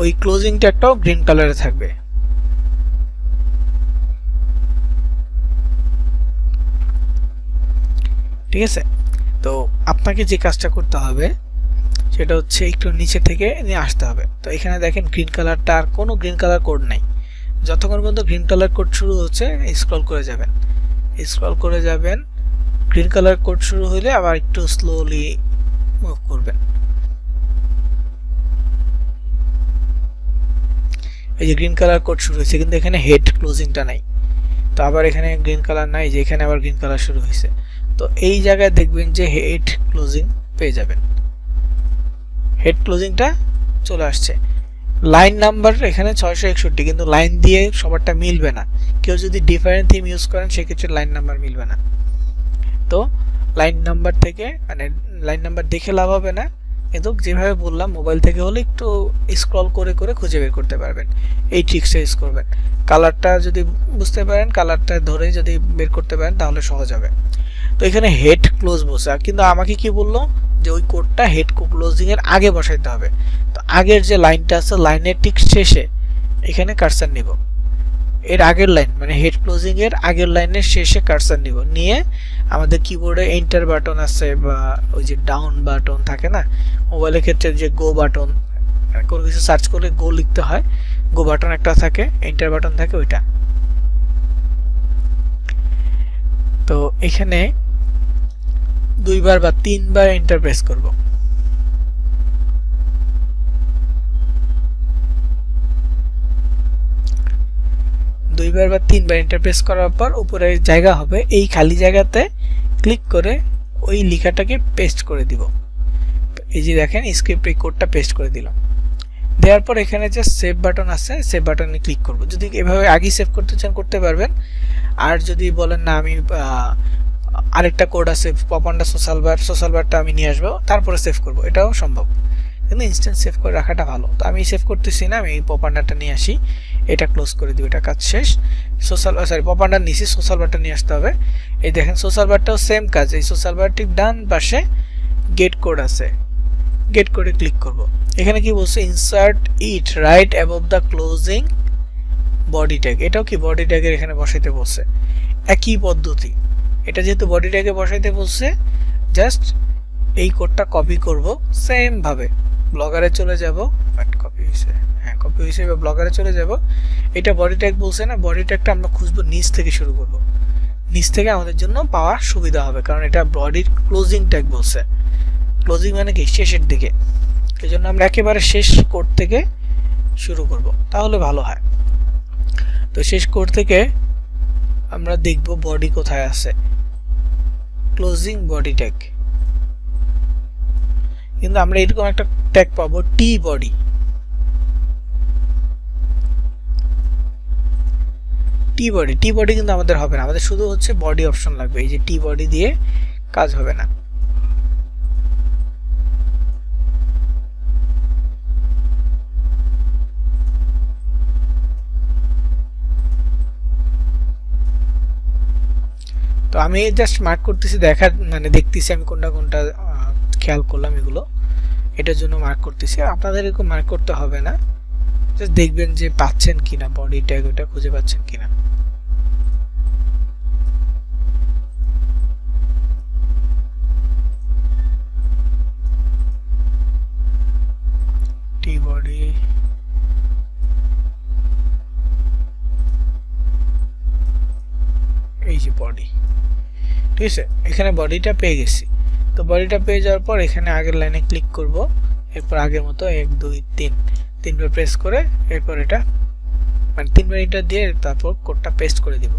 ওই ক্লোজিং ট্যাগটাও গ্রিন কালারে থাকবে। ঠিক আছে, তো আপনাকে যে কাজটা করতে হবে সেটা হচ্ছে একটু নিচে থেকে নিয়ে আসতে হবে। তো এখানে দেখেন গ্রিন কালারটা, আর কোনো গ্রিন কালার কোড নাই। যতক্ষণ পর্যন্ত গ্রিন কালার কোড শুরু হচ্ছে স্ক্রল করে যাবেন, স্ক্রল করে যাবেন। গ্রিন কালার কোড শুরু হলে আবার একটু স্লোলি মুভ করবেন। এই যে গ্রিন কালার কোড শুরু হয়েছে, কিন্তু এখানে হেড ক্লোজিংটা নাই। তো আবার এখানে গ্রিন কালার নাই, যে এখানে আবার গ্রিন কালার শুরু হয়েছে। তো এই জায়গায় দেখবেন যে হেড ক্লোজিং পেয়ে যাবেন, হেড ক্লোজিংটা চলে আসছে। লাইন নাম্বার এখানে 661, কিন্তু লাইন দিয়ে সবারটা মিলবে না। কেউ যদি ডিফারেন্ট থিম ইউজ করেন সেক্ষেত্রে লাইন নাম্বার মিলবে না। তো লাইন নাম্বার থেকে, মানে লাইন নাম্বার দেখে লাভ হবে না, কিন্তু যেভাবে বললাম মোবাইল থেকে হলে একটু স্ক্রল করে করে খুঁজে বের করতে পারবেন। এই ট্রিক্সটা ইউজ করবেন। কালারটা যদি বুঝতে পারেন, কালারটা ধরে যদি বের করতে পারেন তাহলে সহজ হবে। তো এখানে হেড ক্লোজ বসে, কিন্তু আমাকে কি বললো যে ওই কোডটা হেড ক্লোজিং এর আগে বসাইতে হবে। তো আগের যে লাইনটা আছে লাইনের ঠিক শেষে এখানে কার্সার নিব, এর আগের লাইন মানে হেড ক্লোজিং এর আগের লাইনের শেষে কার্সার নিব, নিয়ে আমাদের কিবোর্ডে এন্টার বাটন আছে বা ওই যে ডাউন বাটন থাকে না মোবাইলের ক্ষেত্রে, যে গো বাটন, কোনো কিছু সার্চ করলে গো লিখতে হয়, গো বাটন একটা থাকে, এন্টার বাটন থাকে, ওইটা। তো এখানে 2 বার বা 3 বার এন্টার প্রেস করব। দুইবার বা 3 বার এন্টার প্রেস করার পর উপরে জায়গা হবে, এই খালি জায়গাতে ক্লিক করে ওই লেখাটাকে পেস্ট করে দিব। এই যে দেখেন স্ক্রিপ্ট এই কোডটা পেস্ট করে দিলাম। দেওয়ার পর এখানে যে সেভ বাটন আছে সেভ বাটনে ক্লিক করব। যদি এভাবে আগেই সেভ করতে চান করতে পারবেন, আর যদি বলেন না আমি আরেকটা কোড আছে পপান্ডা সোশ্যাল বারটা আমি নিয়ে আসবো তারপরে সেভ করব, এটাও সম্ভব, কিন্তু ইনস্ট্যান্ট সেভ করে রাখাটা ভালো। তো আমি সেভ করতেছি না, আমি পপান্ডাটা নিয়ে আসি, এটা ক্লোজ করে দিব, এটা কাজ শেষ। পপান্ডার নিচে সোশ্যাল বারটা নিয়ে আসতে হবে। এই দেখেন সোশ্যাল বারটাও সেম কাজ, এই সোশ্যাল বারটির ডান পাশে গেট কোড আছে, গেট কোডে ক্লিক করব। এখানে কি বলছে, insert it right above the closing body tag, এটাও কি বডি ট্যাগের এখানে বসাইতে বলছে, একই পদ্ধতি। এটা যেহেতু বডি ট্যাগে বসাইতে বলছে, জাস্ট এই কোডটা কপি করব সেম ভাবে, ব্লগারে চলে যাব, কপি হয়েছে, হ্যাঁ কপি হয়েছে, এবার ব্লগারে চলে যাব। এটা বডি ট্যাগ বলছে না, বডি ট্যাগটা আমরা খুঁজবো নিচ থেকে শুরু করব, নিচ থেকে আমাদের জন্য পাওয়া সুবিধা হবে, কারণ এটা বডির ক্লোজিং ট্যাগ বলছে। ক্লোজিং মানে কি, শেষের দিকে, এই জন্য আমরা একেবারে শেষ কোড থেকে শুরু করব, তাহলে ভালো হয়। তো শেষ কোড থেকে আমরা দেখব বডি কোথায় আছে, ক্লোজিং বডি ট্যাগ, কিন্তু আমরা এরকম একটা ট্যাগ পাবো টি বডি। টি বডি কিন্তু আমাদের হবে না, আমাদের শুধু হচ্ছে বডি অপশন লাগবে, এই যে টি বডি দিয়ে কাজ হবে না। তো আমি জাস্ট মার্ক করতেছি, দেখার মানে দেখতেছি আমি কোনটা কোনটা খেয়াল করলাম, এগুলো এটার জন্য মার্ক করতেছি। আপনাদের এরকম মার্ক করতে হবে না, জাস্ট দেখবেন যে পাচ্ছেন কিনা, বডি ট্যাগ ওটা খুঁজে পাচ্ছেন কিনা। টি বডি, এই যে বডি, ঠিক আছে, এখানে বডিটা পেয়ে গেছি। তো বডিটা পেয়ে যাওয়ার পর এখানে আগের লাইনে ক্লিক করব, এরপর আগের মতো 1 2 3 তিনবার প্রেস করে এরপর এটা মানে তিনবার এটা দিয়ে তারপর কোডটা পেস্ট করে দিব।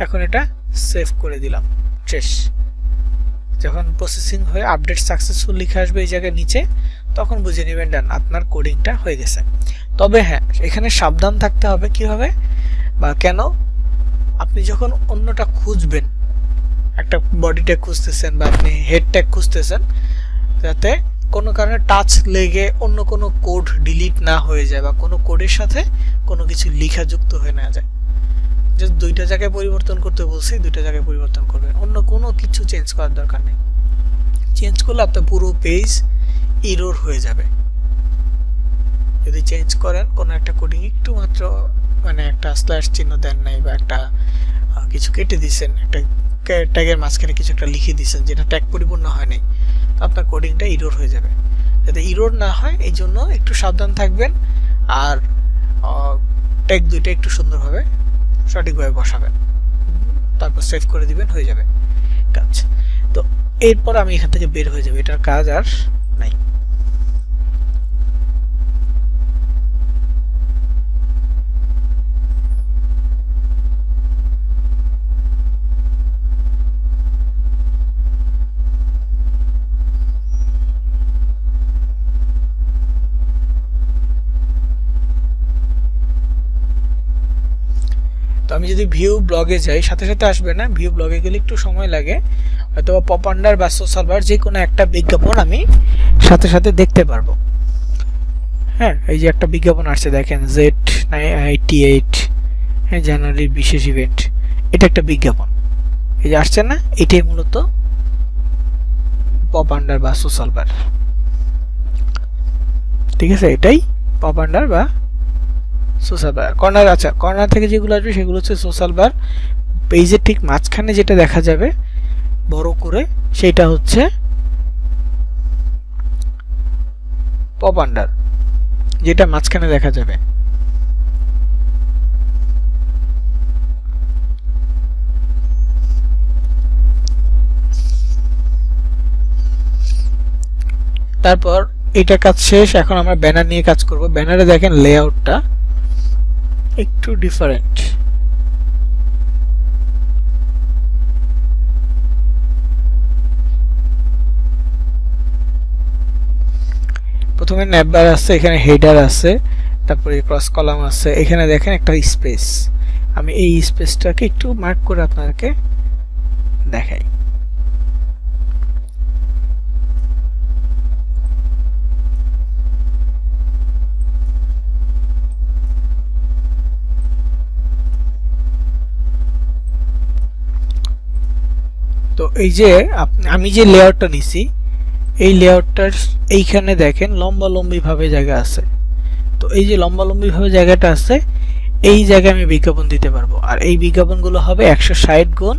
এখন এটা সেভ করে দিলাম, শেষ। যখন প্রসেসিং হয়ে আপডেট সাকসেসফুল লেখা আসবে এই জায়গায় নিচে, তখন বুঝে নেবেন ডান, আপনার কোডিংটা হয়ে গেছে। তবে হ্যাঁ, এখানে সাবধান থাকতে হবে কিভাবে বা কেন, আপনি যখন অন্যটা খুঁজবেন, একটা বডি ট্যাগ খুঁজতেছেন বা আপনি হেড ট্যাগ খুঁজতেছেন, যাতে কোনো কারণে টাচ লেগে অন্য কোনো কোড ডিলিট না হয়ে যায় বা কোনো কোডের সাথে কোনো কিছু লেখা যুক্ত হয়ে না যায়। জাস্ট দুইটা জায়গায় পরিবর্তন করতে বলছি, দুইটা জায়গায় পরিবর্তন করবেন, অন্য কোনো কিছু চেঞ্জ করার দরকার নেই। চেঞ্জ করলে আপনার পুরো পেজ এরর হয়ে যাবে। যদি চেঞ্জ করেন কোনো একটা কোডিং একটু মাত্র মানে একটা স্ল্যাশ চিহ্ন দেন নাই বা একটা কিছু কেটে দিয়েছেন, একটা ট্যাগের মাঝখানে কিছু একটা লিখে দিয়েছেন যেটা ট্যাগ পরিপূর্ণ হয় নাই, আপনার কোডিংটা ইরোর হয়ে যাবে। যাতে ইরোর না হয় এই জন্য একটু সাবধান থাকবেন, আর ট্যাগ দুইটা একটু সুন্দরভাবে সঠিকভাবে বসাবেন, তারপর সেভ করে দিবেন, হয়ে যাবে কাজ। তো এরপর আমি এখান থেকে বের হয়ে যাবে, এটার কাজ আর নাই। তো আমি যদি ভিউ ব্লগে যাই, সাথে সাথে আসবে না, ভিউ ব্লগে গেলে একটু সময় লাগে, হয়তো পপান্ডার বা সোশ্যাল বার যে কোনো একটা বিজ্ঞাপন আমি সাথে সাথে দেখতে পারবো। হ্যাঁ, এই যে একটা বিজ্ঞাপন আসছে দেখেন, Z88, হ্যাঁ জানুয়ারির বিশেষ ইভেন্ট, এটা একটা বিজ্ঞাপন, এই যে আসছে না, এটাই মূলত পপান্ডার বা সোশ্যাল বার। ঠিক আছে, এটাই পপান্ডার বা সোশ্যাল বার। কর্নার, আচ্ছা কর্নার থেকে যেগুলো আসবে সেগুলো হচ্ছে সোশ্যাল বার। পেজের ঠিক মাঝখানে যেটা দেখা যাবে বড় করে, সেটা হচ্ছে পপান্ডার, যেটা মাঝখানে দেখা যাবে। তারপর এটা কাজ শেষ, এখন আমরা ব্যানার নিয়ে কাজ করব। ব্যানারে দেখেন লেআউটটা একটু ডিফারেন্ট, প্রথমে ন্যাভবার আছে, এখানে হেডার আছে, তারপরে ক্রস কলাম আছে, এখানে দেখেন একটা স্পেস। আমি এই স্পেসটাকে একটু মার্ক করে আপনাদেরকে দেখাই। তো এই যে আমি যে লেআউটটা নিছি, এই লেআউটটার এইখানে দেখেন লম্বালম্বি ভাবে জায়গা আছে। তো এই যে লম্বালম্বি ভাবে জায়গাটা আছে, এই জায়গায় আমি বিজ্ঞাপন দিতে পারবো। আর এই বিজ্ঞাপনগুলো হবে 160 গুণ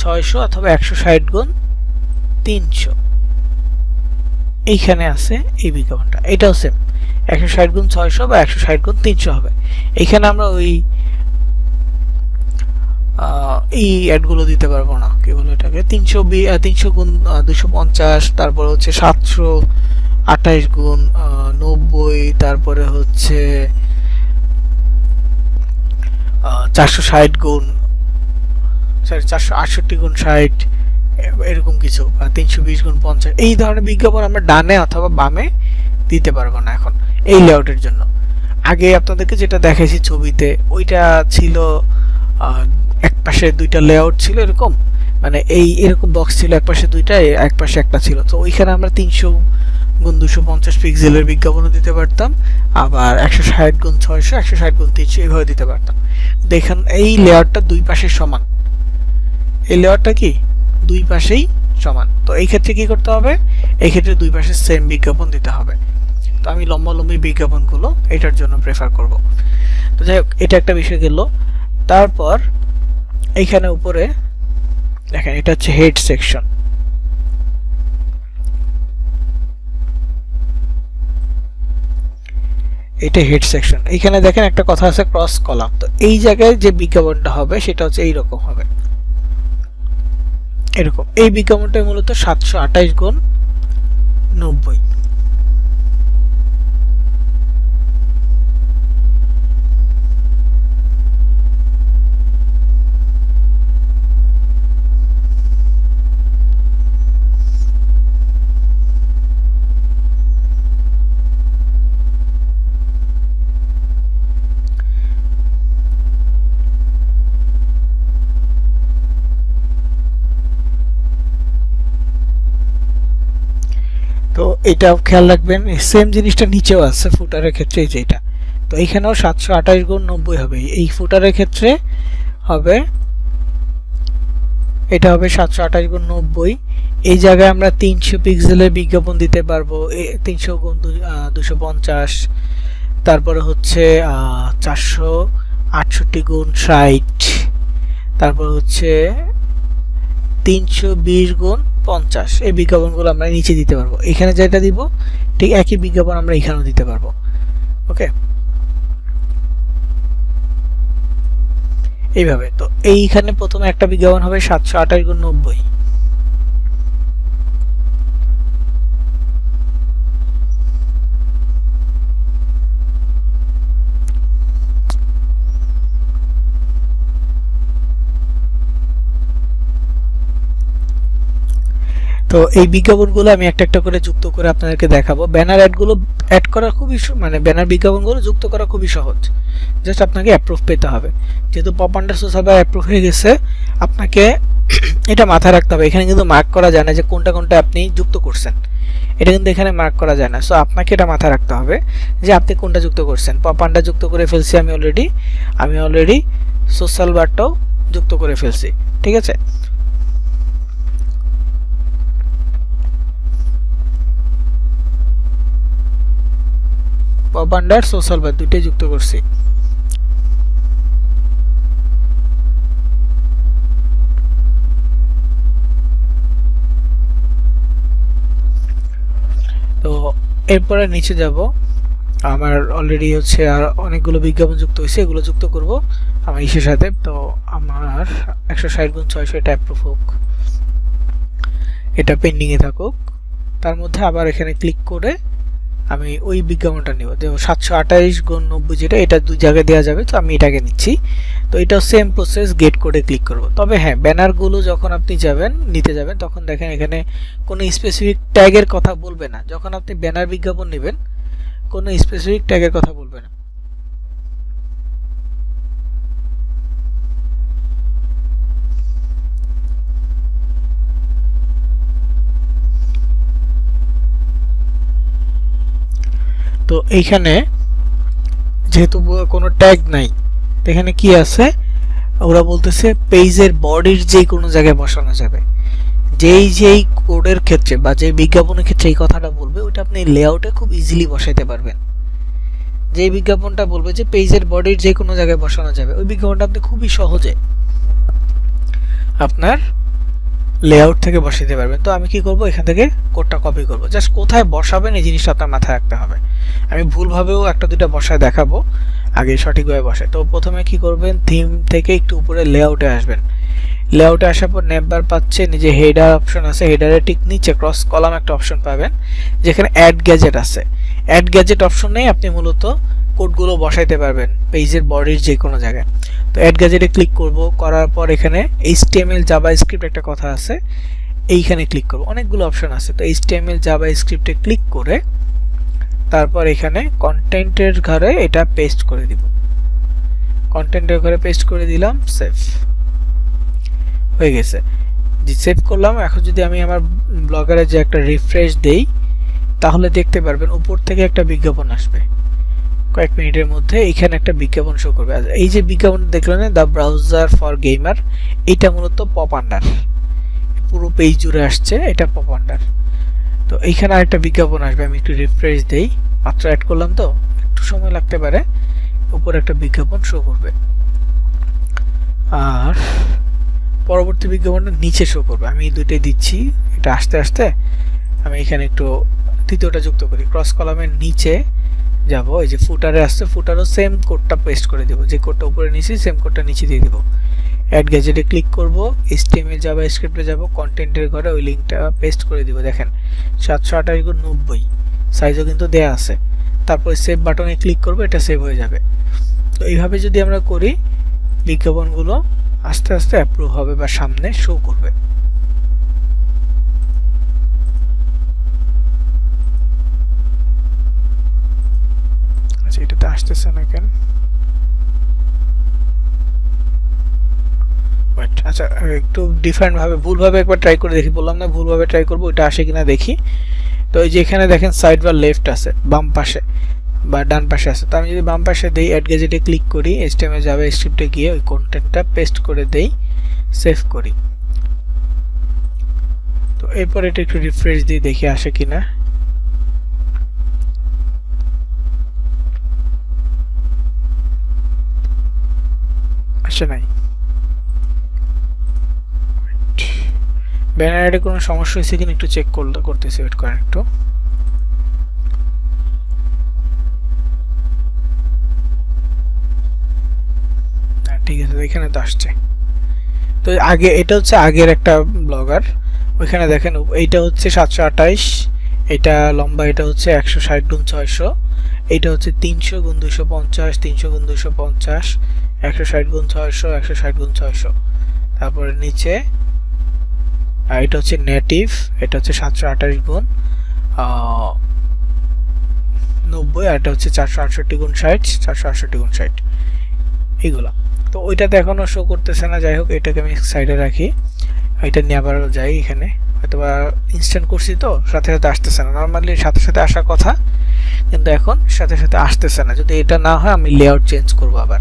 600 অথবা 160 গুণ 300। এইখানে আছে এই বিজ্ঞাপনটা, এটাও সেম 160 গুণ 600 বা 160 গুণ 300 হবে। এখানে আমরা ওই এই অ্যাডগুলো দিতে পারবো না, কি বলে এটাকে, 300 গুণ 250, তারপরে হচ্ছে 728 গুণ 90, তারপরে হচ্ছে 460 গুণ 468 গুণ 60, এরকম কিছু, বা 320 গুণ 50, এই ধরনের বিজ্ঞাপন আমরা ডানে অথবা বামে দিতে পারবো না এখন এই লেআউটের জন্য। আগে আপনাদেরকে যেটা দেখাইছি ছবিতে, ওইটা ছিল এক পাশে দুইটা লেআউট ছিল এরকম, মানে এরকম বক্স ছিল, এক পাশে দুইটা, এক পাশে একটা ছিল। তো ওইখানে আমরা 300 গুণ 250 পিক্সেলের বিজ্ঞাপনও দিতে পারতাম, আবার 160 গুণ 600, 160 গুণ 300 এইভাবে দিতে পারতাম। দেখেন এই লেআউটটা দুই পাশে সমান, এই লেআউটটা কি দুই পাশেই সমান। তো এই ক্ষেত্রে কি করতে হবে, এই ক্ষেত্রে দুই পাশে সেম বিজ্ঞাপন দিতে হবে। তো আমি লম্বালম্বি বিজ্ঞাপনগুলো এটার জন্য প্রেফার করব। তো যাই হোক, এটা একটা বিষয় গেল। তারপর এইখানে উপরে দেখেন, এটা হচ্ছে হেড সেকশন। এটা হেড সেকশন। এইখানে দেখেন একটা কথা আছে ক্রস কলাম। তো এই জায়গায় যে বিজ্ঞাপনটা হবে সেটা হচ্ছে এইরকম হবে, এরকম। এই বিজ্ঞাপনটা মূলত 728 গুণ 90। তো এটা খেয়াল রাখবেন, সেম জিনিসটা নিচেও আছে ফুটারের ক্ষেত্রে, এই যে এটা। তো এইখানেও 728 গুণ 90 হবে। এই ফুটারের ক্ষেত্রে হবে, এটা হবে 728 গুণ 90। এই জায়গায় আমরা 300 পিক্সেলের বিজ্ঞাপন দিতে পারবো, 300 গুণ 250, তারপরে হচ্ছে 468 গুণ 60, তারপর হচ্ছে 320 গুণ 50। এই বিজ্ঞাপনগুলো আমরা নিচে দিতে পারবো। এখানে যেটা দিব ঠিক একই বিজ্ঞাপন আমরা এখানেও দিতে পারবো। ওকে, এইভাবে। তো এইখানে প্রথমে একটা বিজ্ঞাপন হবে 728 গুণ 90। তো এই বিজ্ঞাপনগুলো আমি একটা একটা করে যুক্ত করে আপনাদেরকে দেখাবো। ব্যানার অ্যাডগুলো অ্যাড করা খুবই মানে ব্যানার বিজ্ঞাপনগুলো যুক্ত করা খুবই সহজ, জাস্ট আপনাকে অ্যাপ্রুভ পেতে হবে। যেহেতু পপ আন্ডারস্কোর সার্ভার অ্যাপ্রুভ হয়ে গেছে, আপনাকে এটা মাথায় রাখতে হবে। এখানে কিন্তু মার্ক করা যায় না যে কোনটা কোনটা আপনি যুক্ত করছেন, এটা কিন্তু এখানে মার্ক করা যায় না। সো আপনাকে এটা মাথায় রাখতে হবে যে আপনি কোনটা যুক্ত করছেন। পপ আন্ডার যুক্ত করে ফেলছি আমি অলরেডি সোশ্যাল বারটাও যুক্ত করে ফেলছি, ঠিক আছে। পপ আন্ডার সোশ্যাল বার দুটোই যুক্ত করছি। তো এরপরে নিচে যাব, আমার অলরেডি হচ্ছে আর অনেকগুলো বিজ্ঞাপন যুক্ত হয়েছে, এগুলো যুক্ত করব আমার ইসের সাথে। তো আমার 160 গুণ 600 এটা অ্যাপ্রুভ হোক, এটা পেন্ডিং এ থাকুক। তার মধ্যে আবার এখানে ক্লিক করে আমি ওই বিজ্ঞাপনটা নিব। তো 728x90 যেটা, এটা দুই জায়গায় দেওয়া যাবে, তো আমি এটাকে নিচ্ছি। তো এটাও সেম প্রসেস, গেট কোডে ক্লিক করব। তবে হ্যাঁ, ব্যানারগুলো যখন আপনি নিতে যাবেন তখন দেখেন এখানে কোনো স্পেসিফিক ট্যাগের কথা বলবে না। যখন আপনি ব্যানার বিজ্ঞাপন নেবেন কোনো স্পেসিফিক ট্যাগের কথা বলবে না। তো এইখানে যেহেতু কোনো ট্যাগ নাই, তো এখানে কি আছে, ওরা বলতেছে পেজের বডির যে কোনো জায়গায় বসানো যাবে। যেই কোডের ক্ষেত্রে বা যে বিজ্ঞাপনের ক্ষেত্রে এই কথাটা বলবে, ওটা আপনি লেআউটে খুব ইজিলি বসাইতে পারবেন। যে বিজ্ঞাপনটা বলবে যে পেজের বডির যে কোনো জায়গায় বসানো যাবে, ওই বিজ্ঞাপনটা আপনি খুবই সহজে আপনার লেআউট থেকে বসাইতে পারবেন। তো আমি কি করব, এখান থেকে কোডটা কপি করব। জাস্ট কোথায় বসাবেন এই জিনিসটা আপনার মাথায় রাখতে হবে। আমি ভুলভাবেও একটা দুটো বসায় দেখাবো, আগে সঠিকভাবে বসায়। তো প্রথমে কি করবেন, থিম থেকে একটু উপরে লেআউটে আসবেন। লেআউটে আসার পর নেমবার পাচ্ছেন, যে হেডার অপশন আছে, হেডারের ঠিক নিচে ক্রস কলাম একটা অপশন পাবেন যেখানে অ্যাড গ্যাজেট আছে। অ্যাড গ্যাজেট অপশনেই আপনি মূলত কোডগুলো বসাইতে পারবেন পেজের বডির যে কোনো জায়গায়। তো অ্যাড গ্যাজেটে ক্লিক করব, করার পর এখানে HTML জাভাস্ক্রিপ্ট একটা কথা আছে, এইখানে ক্লিক করব। অনেকগুলো অপশন আছে, তো HTML জাভাস্ক্রিপ্টে ক্লিক করে তারপর এখানে কন্টেন্টের ঘরে এটা পেস্ট করে দিব। কন্টেন্টের ঘরে পেস্ট করে দিলাম, সেভ হয়ে গেছে। যে সেভ করলাম, এখন যদি আমি আমার ব্লগারে যে একটা রিফ্রেশ দেই তাহলে দেখতে পারবেন উপর থেকে একটা বিজ্ঞাপন আসবে। কয়েক মিনিটের মধ্যে এখানে একটা বিজ্ঞাপন শো করবে। এই যে বিজ্ঞাপন দেখলেন, দ্য ব্রাউজার ফর গেমার, এটা মূলত পপ আন্ডার, পুরো পেজ জুড়ে আসছে, এটা পপ আন্ডার। তো এইখানে আরেকটা বিজ্ঞাপন আসবে, আমি একটু রিফ্রেশ দেই, মাত্র অ্যাড করলাম তো একটু সময় লাগতে পারে, উপরে একটা বিজ্ঞাপন শো করবে। আর পরবর্তী বিজ্ঞাপনটা নিচে শো করবে। আমি দুইটাই দিচ্ছি, এটা আস্তে আস্তে আমি এখানে একটু তৃতীয়টা যুক্ত করি। ক্রস কলামের নিচে যাব, এই যে ফুটারে আসছে, ফুটারও সেম কোডটা পেস্ট করে দেব। যে কোডটা উপরে নিয়েছি সেম কোডটা নিচে দিয়ে দেব। অ্যাড গ্যাজেটে ক্লিক করব, HTML জাভাস্ক্রিপ্টে যাব, কন্টেন্টের ঘরে ওই লিঙ্কটা পেস্ট করে দিব। দেখেন 728x90 সাইজও কিন্তু দেয়া আছে। তারপর সেভ বাটনে ক্লিক করব, এটা সেভ হয়ে যাবে। তো এইভাবে যদি আমরা করি, বিজ্ঞাপনগুলো আস্তে আস্তে অ্যাপ্রুভ হবে বা সামনে শো করবে। আচ্ছা, এটাতে আসতেছে না কেন? আচ্ছা, একটু ডিফারেন্ট ভাবে, ভুলভাবে একবার ট্রাই করে দেখি। বললাম না ভুলভাবে ট্রাই করবো, ওইটা আসে কিনা দেখি। তো এই যে এখানে দেখেন সাইড বা লেফট আছে, বাম পাশে বা ডান পাশে আছে। তো আমি যদি বাম পাশে দেই, অ্যাড গ্যাজেটে ক্লিক করি, HTML জাভাস্ক্রিপ্টে গিয়ে ওই কন্টেন্টটা পেস্ট করে দেই, সেভ করি। তো এরপর এটা একটু রিফ্রেশ দিই, দেখি আসে কিনা। আসে নাই। ব্যানারে কোনো সমস্যা হয়েছে কিনা একটু চেক করতেছি, ওয়েট করেন একটু। ঠিক আছে, এখানে তো আসছে। তো আগে এটা হচ্ছে আগের একটা ব্লগার, ওইখানে দেখেন এইটা হচ্ছে 728, এটা লম্বা, এটা হচ্ছে 160x600, এইটা হচ্ছে 300x250, 300x250, 160x600, 160x600। তারপরে নিচে এটা হচ্ছে নেটিভ, এটা হচ্ছে 728x90, আর এটা হচ্ছে 468x60, 468x60 এইগুলা। তো ওইটাতে এখনো শো করতেছে না, যাই হোক এটাকে আমি সাইডে রাখি। এটা নিয়ে আবার যাই, এখানে হয়তোবা ইনস্ট্যান্ট করছি তো সাথে সাথে আসতেছে না। নর্মালি সাথে সাথে আসার কথা, কিন্তু এখন সাথে সাথে আসতেছে না। যদি এটা না হয় আমি লেআউট চেঞ্জ করব আবার,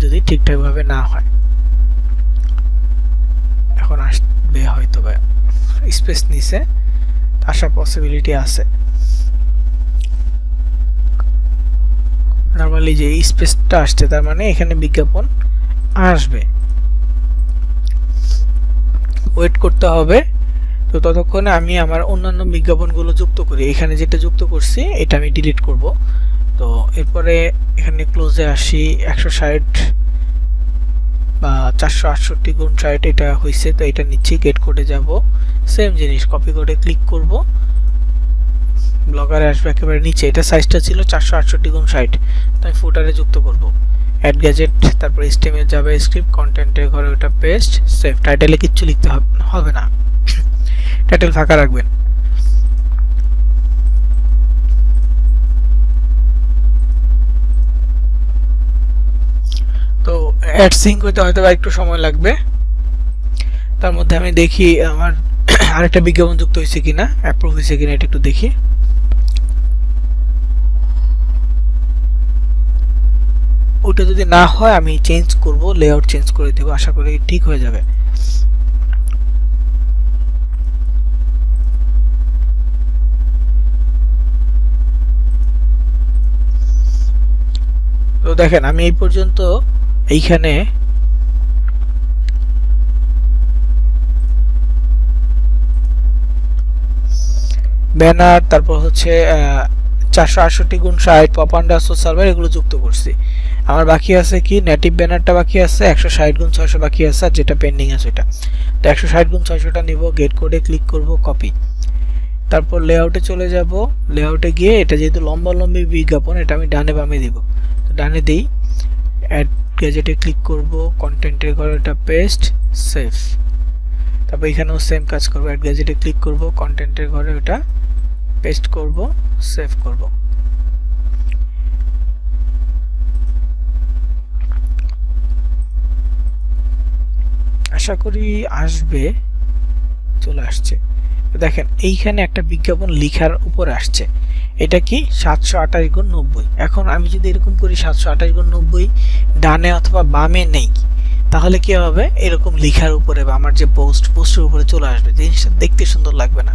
যদি ঠিকঠাকভাবে না হয়। এখন আসবে হয়তো, বা স্পেস নিচে আসার পসিবিলিটি আছে। নর্মালি যে স্পেসটা আসছে তার মানে এখানে বিজ্ঞাপন আসবে, ওয়েট করতে হবে। তো ততক্ষণে আমি আমার অন্যান্য বিজ্ঞাপনগুলো যুক্ত করি। এখানে যেটা যুক্ত করছি এটা আমি ডিলিট করব। তো এরপরে এখানে ক্লোজে আসি, 160 বা 468x60 এটা হয়েছে, তো এটা নিচ্ছি, গেট কোডে যাব, সেম জিনিস কপি করে ক্লিক করব, ব্লগারে আসবে একেবারে নিচে। এটা সাইজটা ছিল 468x60, তাই ফুটারে যুক্ত করব। অ্যাড গ্যাজেট, তারপর HTML জাভাস্ক্রিপ্ট, কন্টেন্টের ঘরে ওটা পেস্ট, সেভ। টাইটেলে কিচ্ছু লিখতে হবে না, টাইটেল ফাঁকা রাখবেন। তো অ্যাড সিঙ্ক হইতে হয়তো একটু সময় লাগবে। তার মধ্যে আমি দেখি আমার আরেকটা বিজ্ঞাপন যুক্ত হয়েছে কিনা, অ্যাপ্রুভ হয়েছে কিনা, এটা একটু দেখি। ওটা যদি না হয় আমি চেঞ্জ করব, লেআউট চেঞ্জ করে দেব, আশা করি ঠিক হয়ে যাবে। তো দেখেন আমি এই পর্যন্ত এইখানে ব্যানার, তারপর হচ্ছে 468x60 পপ আন্ডার সার্ভার এগুলো যুক্ত করছি। আমার বাকি আছে কি, নেটিভ ব্যানারটা বাকি আছে, 160x600 বাকি আছে, আর যেটা পেন্ডিং আছে ওটা। তো 160x600টা নিব, গেট কোডে ক্লিক করব, কপি। তারপর লেআউটে চলে যাব, লেআউটে গিয়ে এটা যেহেতু লম্বি বিজ্ঞাপন, এটা আমি ডানে বামে দিব। তো ডানে দেই, অ্যাড গ্যাজেটে ক্লিক করব, কন্টেন্টের ঘরে এটা পেস্ট, সেভ। তারপর এখানেও সেম কাজ করব, অ্যাড গ্যাজেটে ক্লিক করব, কন্টেন্টের ঘরে ওটা পেস্ট করব, সেভ করব। আশা করি আসবে, চলে আসছে। দেখেন এইখানে একটা বিজ্ঞাপন লিখার উপরে আসছে, এটা কি 728x90। এখন আমি যদি এরকম করি 728x90 ডানে অথবা বামে নেই, তাহলে কি হবে, এরকম লিখার উপরে বা আমার যে পোস্টের উপরে চলে আসবে, জিনিসটা দেখতে সুন্দর লাগবে না।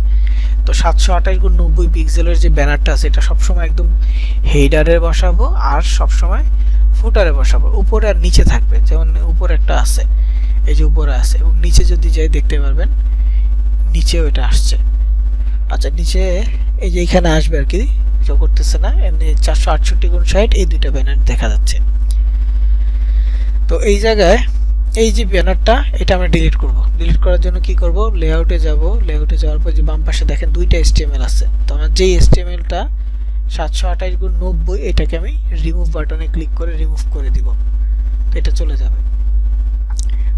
তো 728x90 পিক্সেলের যে ব্যানারটা আছে এটা সবসময় একদম হেডারে বসাবো, আর সবসময় ফুটারে বসাবো, উপরে আর নিচে থাকবে। যেমন উপরে একটা আছে, এই যে উপরে আছে, এবং নিচে যদি যাই দেখতে পারবেন নিচেও এটা আসছে। আচ্ছা নিচে এই যে এখানে আসবে আর কি, শো করতেছে না, এমনি 468x60 এই দুইটা ব্যানার দেখা যাচ্ছে। তো এই জায়গায় এই যে ব্যানারটা, এটা আমরা ডিলিট করব। ডিলিট করার জন্য কি করব, লেআউটে যাব, লেআউটে যাওয়ার পর যে বাম পাশে দেখেন দুইটা HTML আছে। তো আমার যেই HTMLটা 728x90, এটাকে আমি রিমুভ বাটনে ক্লিক করে রিমুভ করে দিব, তো এটা চলে যাবে।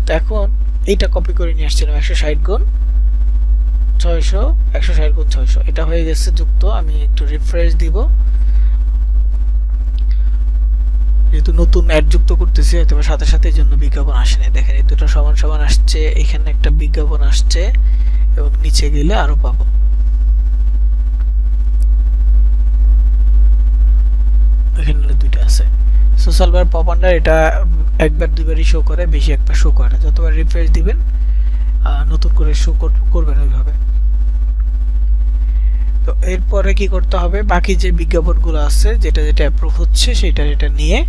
তো এখন এইটা কপি করে নিয়ে আসছিলাম 160x600, এটা হয়ে গেছে যুক্ত। আমি একটু রিফ্রেশ দিব, যেহেতু নতুন অ্যাড যুক্ত করতেছি হয়তো সাথে সাথে এই জন্য বিজ্ঞাপন আসে না। দেখেন এই দুটো সমান সমান আসছে, এখানে একটা বিজ্ঞাপন আসছে, এবং নিচে গেলে আরো পাবো। এখানে দুইটা আছে। সোশ্যাল বার পপ আন্ডার, এটা একবার দুইবারই শো করে, বেশি একবার শো করে না। যতবার রিফ্রেশ দিবেন নতুন করে শো করবেন ওইভাবে। তো এরপরে কি করতে হবে, বাকি যে বিজ্ঞাপনগুলো আছে যেটা যেটা অ্যাপ্রুভ হচ্ছে সেটা নিয়ে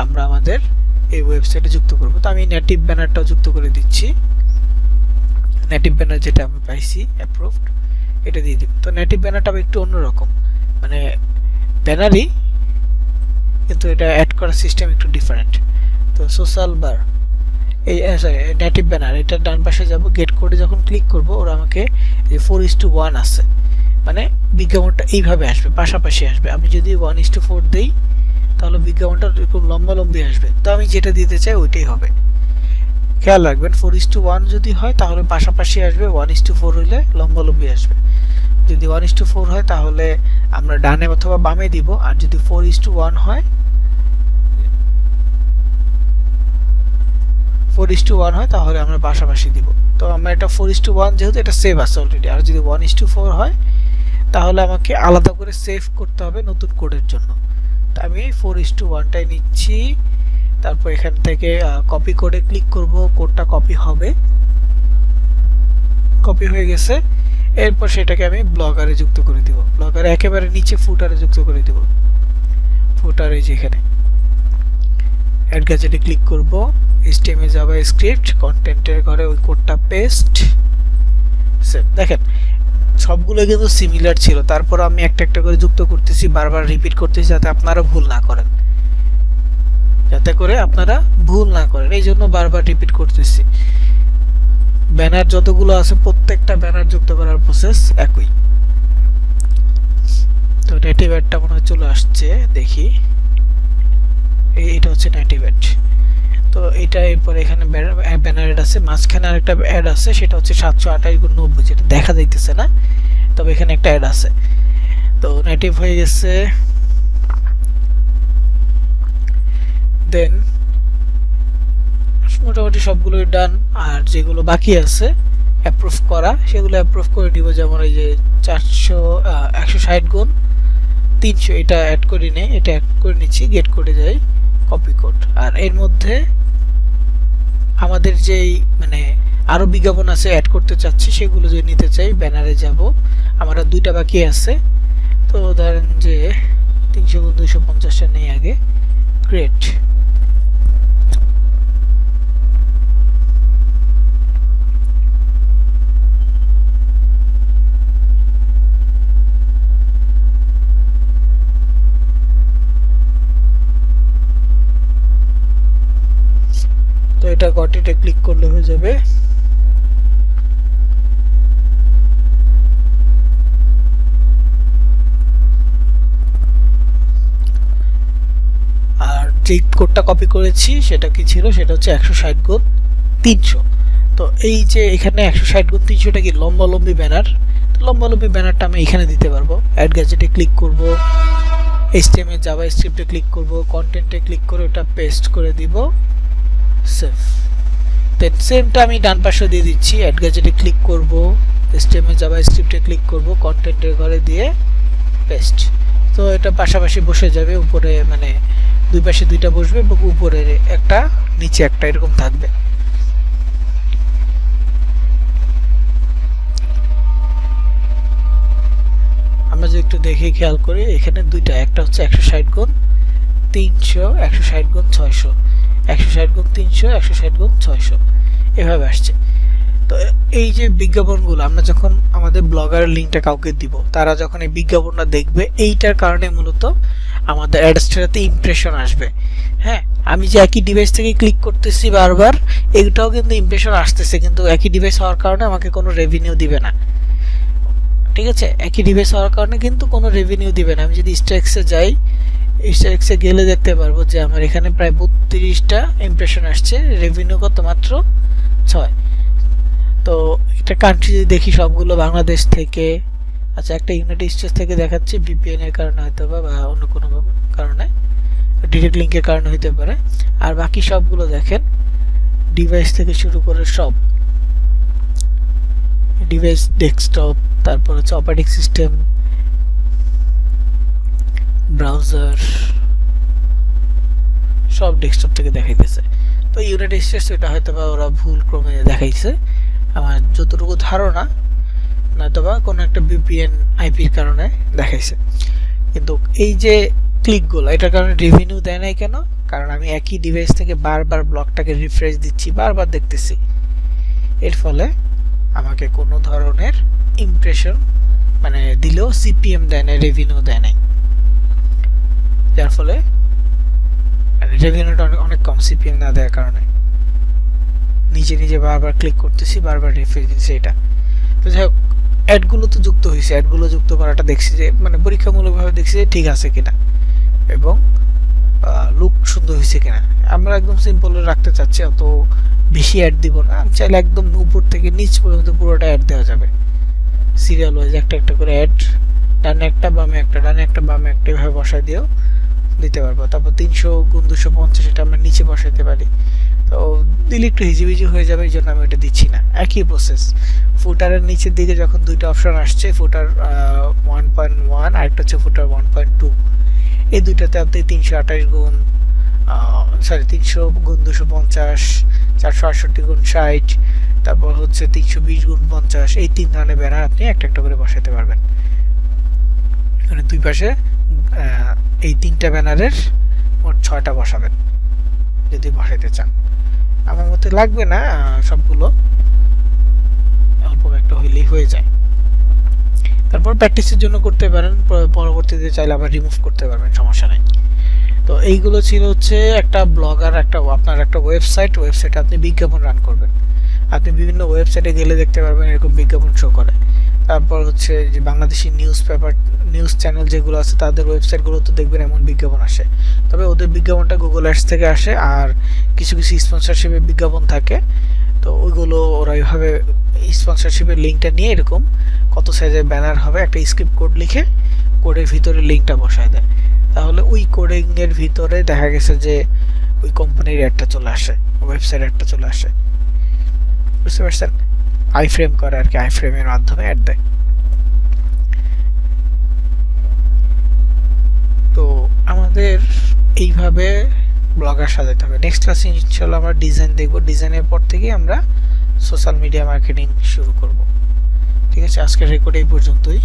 আমরা আমাদের এই ওয়েবসাইটে যুক্ত করব। তো আমি নেটিভ ব্যানারটাও যুক্ত করে দিচ্ছি, নেটিভ ব্যানার যেটা আমি পাইছি অ্যাপ্রুভড, এটা দিয়ে দিব। তো নেটিভ ব্যানারটা একটু অন্যরকম, মানে ব্যানারই, কিন্তু এটা অ্যাড করার সিস্টেম একটু ডিফারেন্ট। তো সোশ্যাল বার, এই সরি নেটিভ ব্যানার, এটা ডান পাশে যাব, গেট কোডে যখন ক্লিক করব ওরা আমাকে যে 4:1 আছে, মানে বিজ্ঞাপনটা এইভাবে আসবে, পাশাপাশি আসবে। আমি যদি 1:4 দেই তাহলে বিজ্ঞাপনটা এরকম লম্বি আসবে। তো আমি যেটা দিতে চাই ওইটাই হবে, খেয়াল রাখবেন। 4:1 যদি হয় তাহলে পাশাপাশি আসবে, 1:4 হইলে লম্বি আসবে। যদি 1:4 হয় তাহলে আমরা ডানে অথবা বামে দিব, আর যদি 4:1 হয় 4:1 হয় তাহলে আমরা পাশাপাশি দিব। তো আমরা এটা 4:1 যেহেতু এটা সেভ আছে অলরেডি, আর যদি 1:4 হয় তাহলে আমাকে আলাদা করে সেভ করতে হবে নতুন কোডের জন্য। তো আমি 4:1টাই নিচ্ছি, তারপর এখান থেকে কপি কোডে ক্লিক করব, কোডটা কপি হবে, কপি হয়ে গেছে। এরপর সেটাকে আমি ব্লগারে যুক্ত করে দিব, ব্লগারে একেবারে নিচে ফুটারে যুক্ত করে দিব। ফুটারে যেখানে অ্যাড গ্যাজেটে ক্লিক করব, HTML জাভাস্ক্রিপ্ট, কন্টেন্টের ঘরে ওই কোডটা পেস্ট, সেভ। দেখেন সবগুলো কিন্তু সিমিলার ছিল, তারপর আমি একটা একটা করে যুক্ত করতেছি, বারবার রিপিট করতেছি, যাতে আপনারা ভুল না করেন, এই জন্য বারবার রিপিট করতেছি। ব্যানার যতগুলো আছে প্রত্যেকটা ব্যানার যুক্ত করার প্রসেস একই। নেটিভ অ্যাডটা মনে হয় চলে আসছে, দেখি এইটা হচ্ছে নেটিভ অ্যাড। তো এটা এরপরে এখানে ব্যানার অ্যাড আছে, মাঝখানে আরেকটা অ্যাড আছে, সেটা হচ্ছে 728x90, যেটা দেখা যাইতেছে না, তবে এখানে একটা অ্যাড আছে। তো নেটিভ হয়ে গেছে। দেন মোটামুটি সবগুলোই ডান, আর যেগুলো বাকি আছে অ্যাপ্রুভ করা সেগুলো অ্যাপ্রুভ করে দিব। যেমন এই যে 160x300 এটা অ্যাড করে নেই, এটা অ্যাড করে নিচ্ছি, গেট করে যাই কপি কোড। আর এর মধ্যে আমাদের যেই মানে আরো বিজ্ঞাপন আছে অ্যাড করতে চাচ্ছি, সেগুলো যদি নিতে চাই ব্যানারে যাব। আমার আর 2টা বাকি আছে, তো ধরেন যে 300x250টা নেই আগে, গ্রেট। তো এটা গটিতে ক্লিক করলে হয়ে যাবে। আর যে কোডটা কপি করেছি সেটা কি ছিল, সেটা হচ্ছে 160x300। তো এই যে এখানে 160x300টা কি লম্বালম্বি ব্যানার, তো লম্বালম্বি ব্যানারটা আমি এখানে দিতে পারবো। অ্যাড গ্যাজেটে ক্লিক করব, HTML জাভাস্ক্রিপ্টে ক্লিক করব, কন্টেন্টে ক্লিক করে ওটা পেস্ট করে দিব, সেভ। দেন সেমটা আমি ডান পাশে দিয়ে দিচ্ছি, অ্যাড গ্যাজেটে ক্লিক করব, HTML জাভাস্ক্রিপ্টে ক্লিক করব, কন্টেন্টের ঘরে দিয়ে পেস্ট। তো এটা পাশাপাশি বসে যাবে, উপরে মানে দুই পাশে দুইটা বসবে, উপরে একটা নিচে একটা এরকম থাকবে। আমরা যদি একটু দেখে খেয়াল করি, এখানে দুইটা, একটা হচ্ছে 160x300, 160x600, 160x300, 160x600 এভাবে আসছে। তো এই যে বিজ্ঞাপনগুলো আমরা যখন আমাদের ব্লগারের লিঙ্কটা কাউকে দিব, তারা যখন এই বিজ্ঞাপনটা দেখবে, এইটার কারণে মূলত আমাদের অ্যাডসটাতে ইমপ্রেশন আসবে। হ্যাঁ, আমি যে একই ডিভাইস থেকে ক্লিক করতেছি বারবার, এটাও কিন্তু ইমপ্রেশন আসতেছে, কিন্তু একই ডিভাইস হওয়ার কারণে আমাকে কোনো রেভিনিউ দিবে না। ঠিক আছে, একই ডিভাইস হওয়ার কারণে কিন্তু কোনো রেভিনিউ দিবে না। আমি যদি স্ট্যাক্সে যাই, স্ট্যাক্সে গেলে দেখতে পারবো যে আমার এখানে প্রায় 32টা ইমপ্রেশন আসছে, রেভিনিউ কত মাত্র 6। তো একটা কান্ট্রি যদি দেখি, সবগুলো বাংলাদেশ থেকে। আচ্ছা, একটা ইউনাইটেড স্টেটস থেকে দেখাচ্ছে, VPN এর কারণে হয়তো বা অন্য কোনো কারণে, ডিরেক্ট লিঙ্কের কারণে হতে পারে। আর বাকি সবগুলো দেখেন, ডিভাইস থেকে শুরু করে সব, ডিভাইস, ডেস্কটপ, তারপর হচ্ছে অপারেটিং সিস্টেম, ব্রাউজার, সব ডেস্কটপ থেকে দেখাইতেছে। তো ইউনাইটেড স্টেটস এটা হয়তো বা ওরা ভুল ক্রমে দেখাইছে, আমার যতটুকু ধারণা, নয়তো বা কোনো একটা VPN IPর কারণে দেখাইছে। কিন্তু এই যে ক্লিকগুলো, এটার কারণে রেভিনিউ দেয় নাই কেন? কারণ আমি একই ডিভাইস থেকে বারবার ব্লগটাকে রিফ্রেশ দিচ্ছি, বারবার দেখতেছি, এর ফলে আমাকে কোনো ধরনের ইমপ্রেশন মানে দিলেও CPM দেয় না, রেভিনিউ দেয় নাই, যার ফলে রেভিনিউটা অনেক কম, CPM না দেওয়ার কারণে। নিজে নিজে বারবার ক্লিক করতেছি, বারবার রিফ্রেশ দিচ্ছি এটা। তো যাই হোক, অ্যাডগুলো তো যুক্ত হয়েছে, অ্যাডগুলো যুক্ত করাটা দেখছি যে মানে পরীক্ষামূলকভাবে দেখছি যে ঠিক আছে কিনা এবং লুক সুন্দর হয়েছে কিনা। আমরা একদম সিম্পল রাখতে চাচ্ছি, অত বেশি অ্যাড দিব না। আমি চাইলে একদম উপর থেকে নিচ পর্যন্ত পুরোটা অ্যাড দেওয়া যাবে, সিরিয়াল ওয়াইজ একটা একটা করে অ্যাড, ডানে একটা বামে একটা, ডানে একটা বামে একটা, এভাবে বসায় দিয়েও দিতে পারবো। তারপর 300x250 এটা আমরা নিচে বসাইতে পারি। তো দিলে একটু হিজিবিজি হয়ে যাবে, এই জন্য আমি ওটা দিচ্ছি না। একই প্রসেস, ফুটারের নিচের দিকে যখন দুইটা অপশন আসছে, ফুটার 1.1 আর একটা হচ্ছে ফুটার 1.2, এই দুইটাতে আপনি 300x250, 468x60, তারপর হচ্ছে 320x50, এই 3 ধরনের ব্যানার আপনি একটা একটা করে বসাতে পারবেন। মানে দুই পাশে এই 3টা ব্যানারের মোট 6টা বসাবেন যদি বসাইতে চান। আমার মতে লাগবে না সবগুলো, অল্প একটা হইলেই হয়ে যায়। তারপর প্র্যাকটিসের জন্য করতে পারেন, পরবর্তীতে চাইলে আবার রিমুভ করতে পারবেন, সমস্যা নাই। তো এইগুলো ছিল হচ্ছে একটা ব্লগার, একটা আপনার একটা ওয়েবসাইটে আপনি বিজ্ঞাপন রান করবেন। আপনি বিভিন্ন ওয়েবসাইটে গেলে দেখতে পারবেন এরকম বিজ্ঞাপন শো করে। তারপর হচ্ছে যে বাংলাদেশি নিউজ চ্যানেল যেগুলো আছে তাদের ওয়েবসাইটগুলো তো দেখবেন এমন বিজ্ঞাপন আসে, তবে ওদের বিজ্ঞাপনটা গুগল অ্যাডস থেকে আসে, আর কিছু কিছু স্পন্সরশিপের বিজ্ঞাপন থাকে, তো ওইগুলো ওরা এইভাবে স্পন্সরশিপের লিঙ্কটা নিয়ে এরকম কত সাইজের ব্যানার হবে একটা স্ক্রিপ্ট কোড লিখে কোডের ভিতরে লিঙ্কটা বসায় দেয়, তাহলে ওই কোডিংয়ের ভিতরে দেখা গেছে যে ওই কোম্পানির অ্যাডটা চলে আসে, ওয়েবসাইট অ্যাডটা চলে আসে, বুঝতে পারছেন? আইফ্রেম করে আর কি, আইফ্রেমের মাধ্যমে অ্যাড দেয়। তো আমাদের এইভাবে ব্লগার সাজাতে হবে। নেক্সট ক্লাসে ইনশাআল্লাহ আমরা ডিজাইন দেখব, ডিজাইনের পর থেকেই আমরা সোশ্যাল মিডিয়া মার্কেটিং শুরু করব। ঠিক আছে, আজকের রেকর্ড এই পর্যন্তই।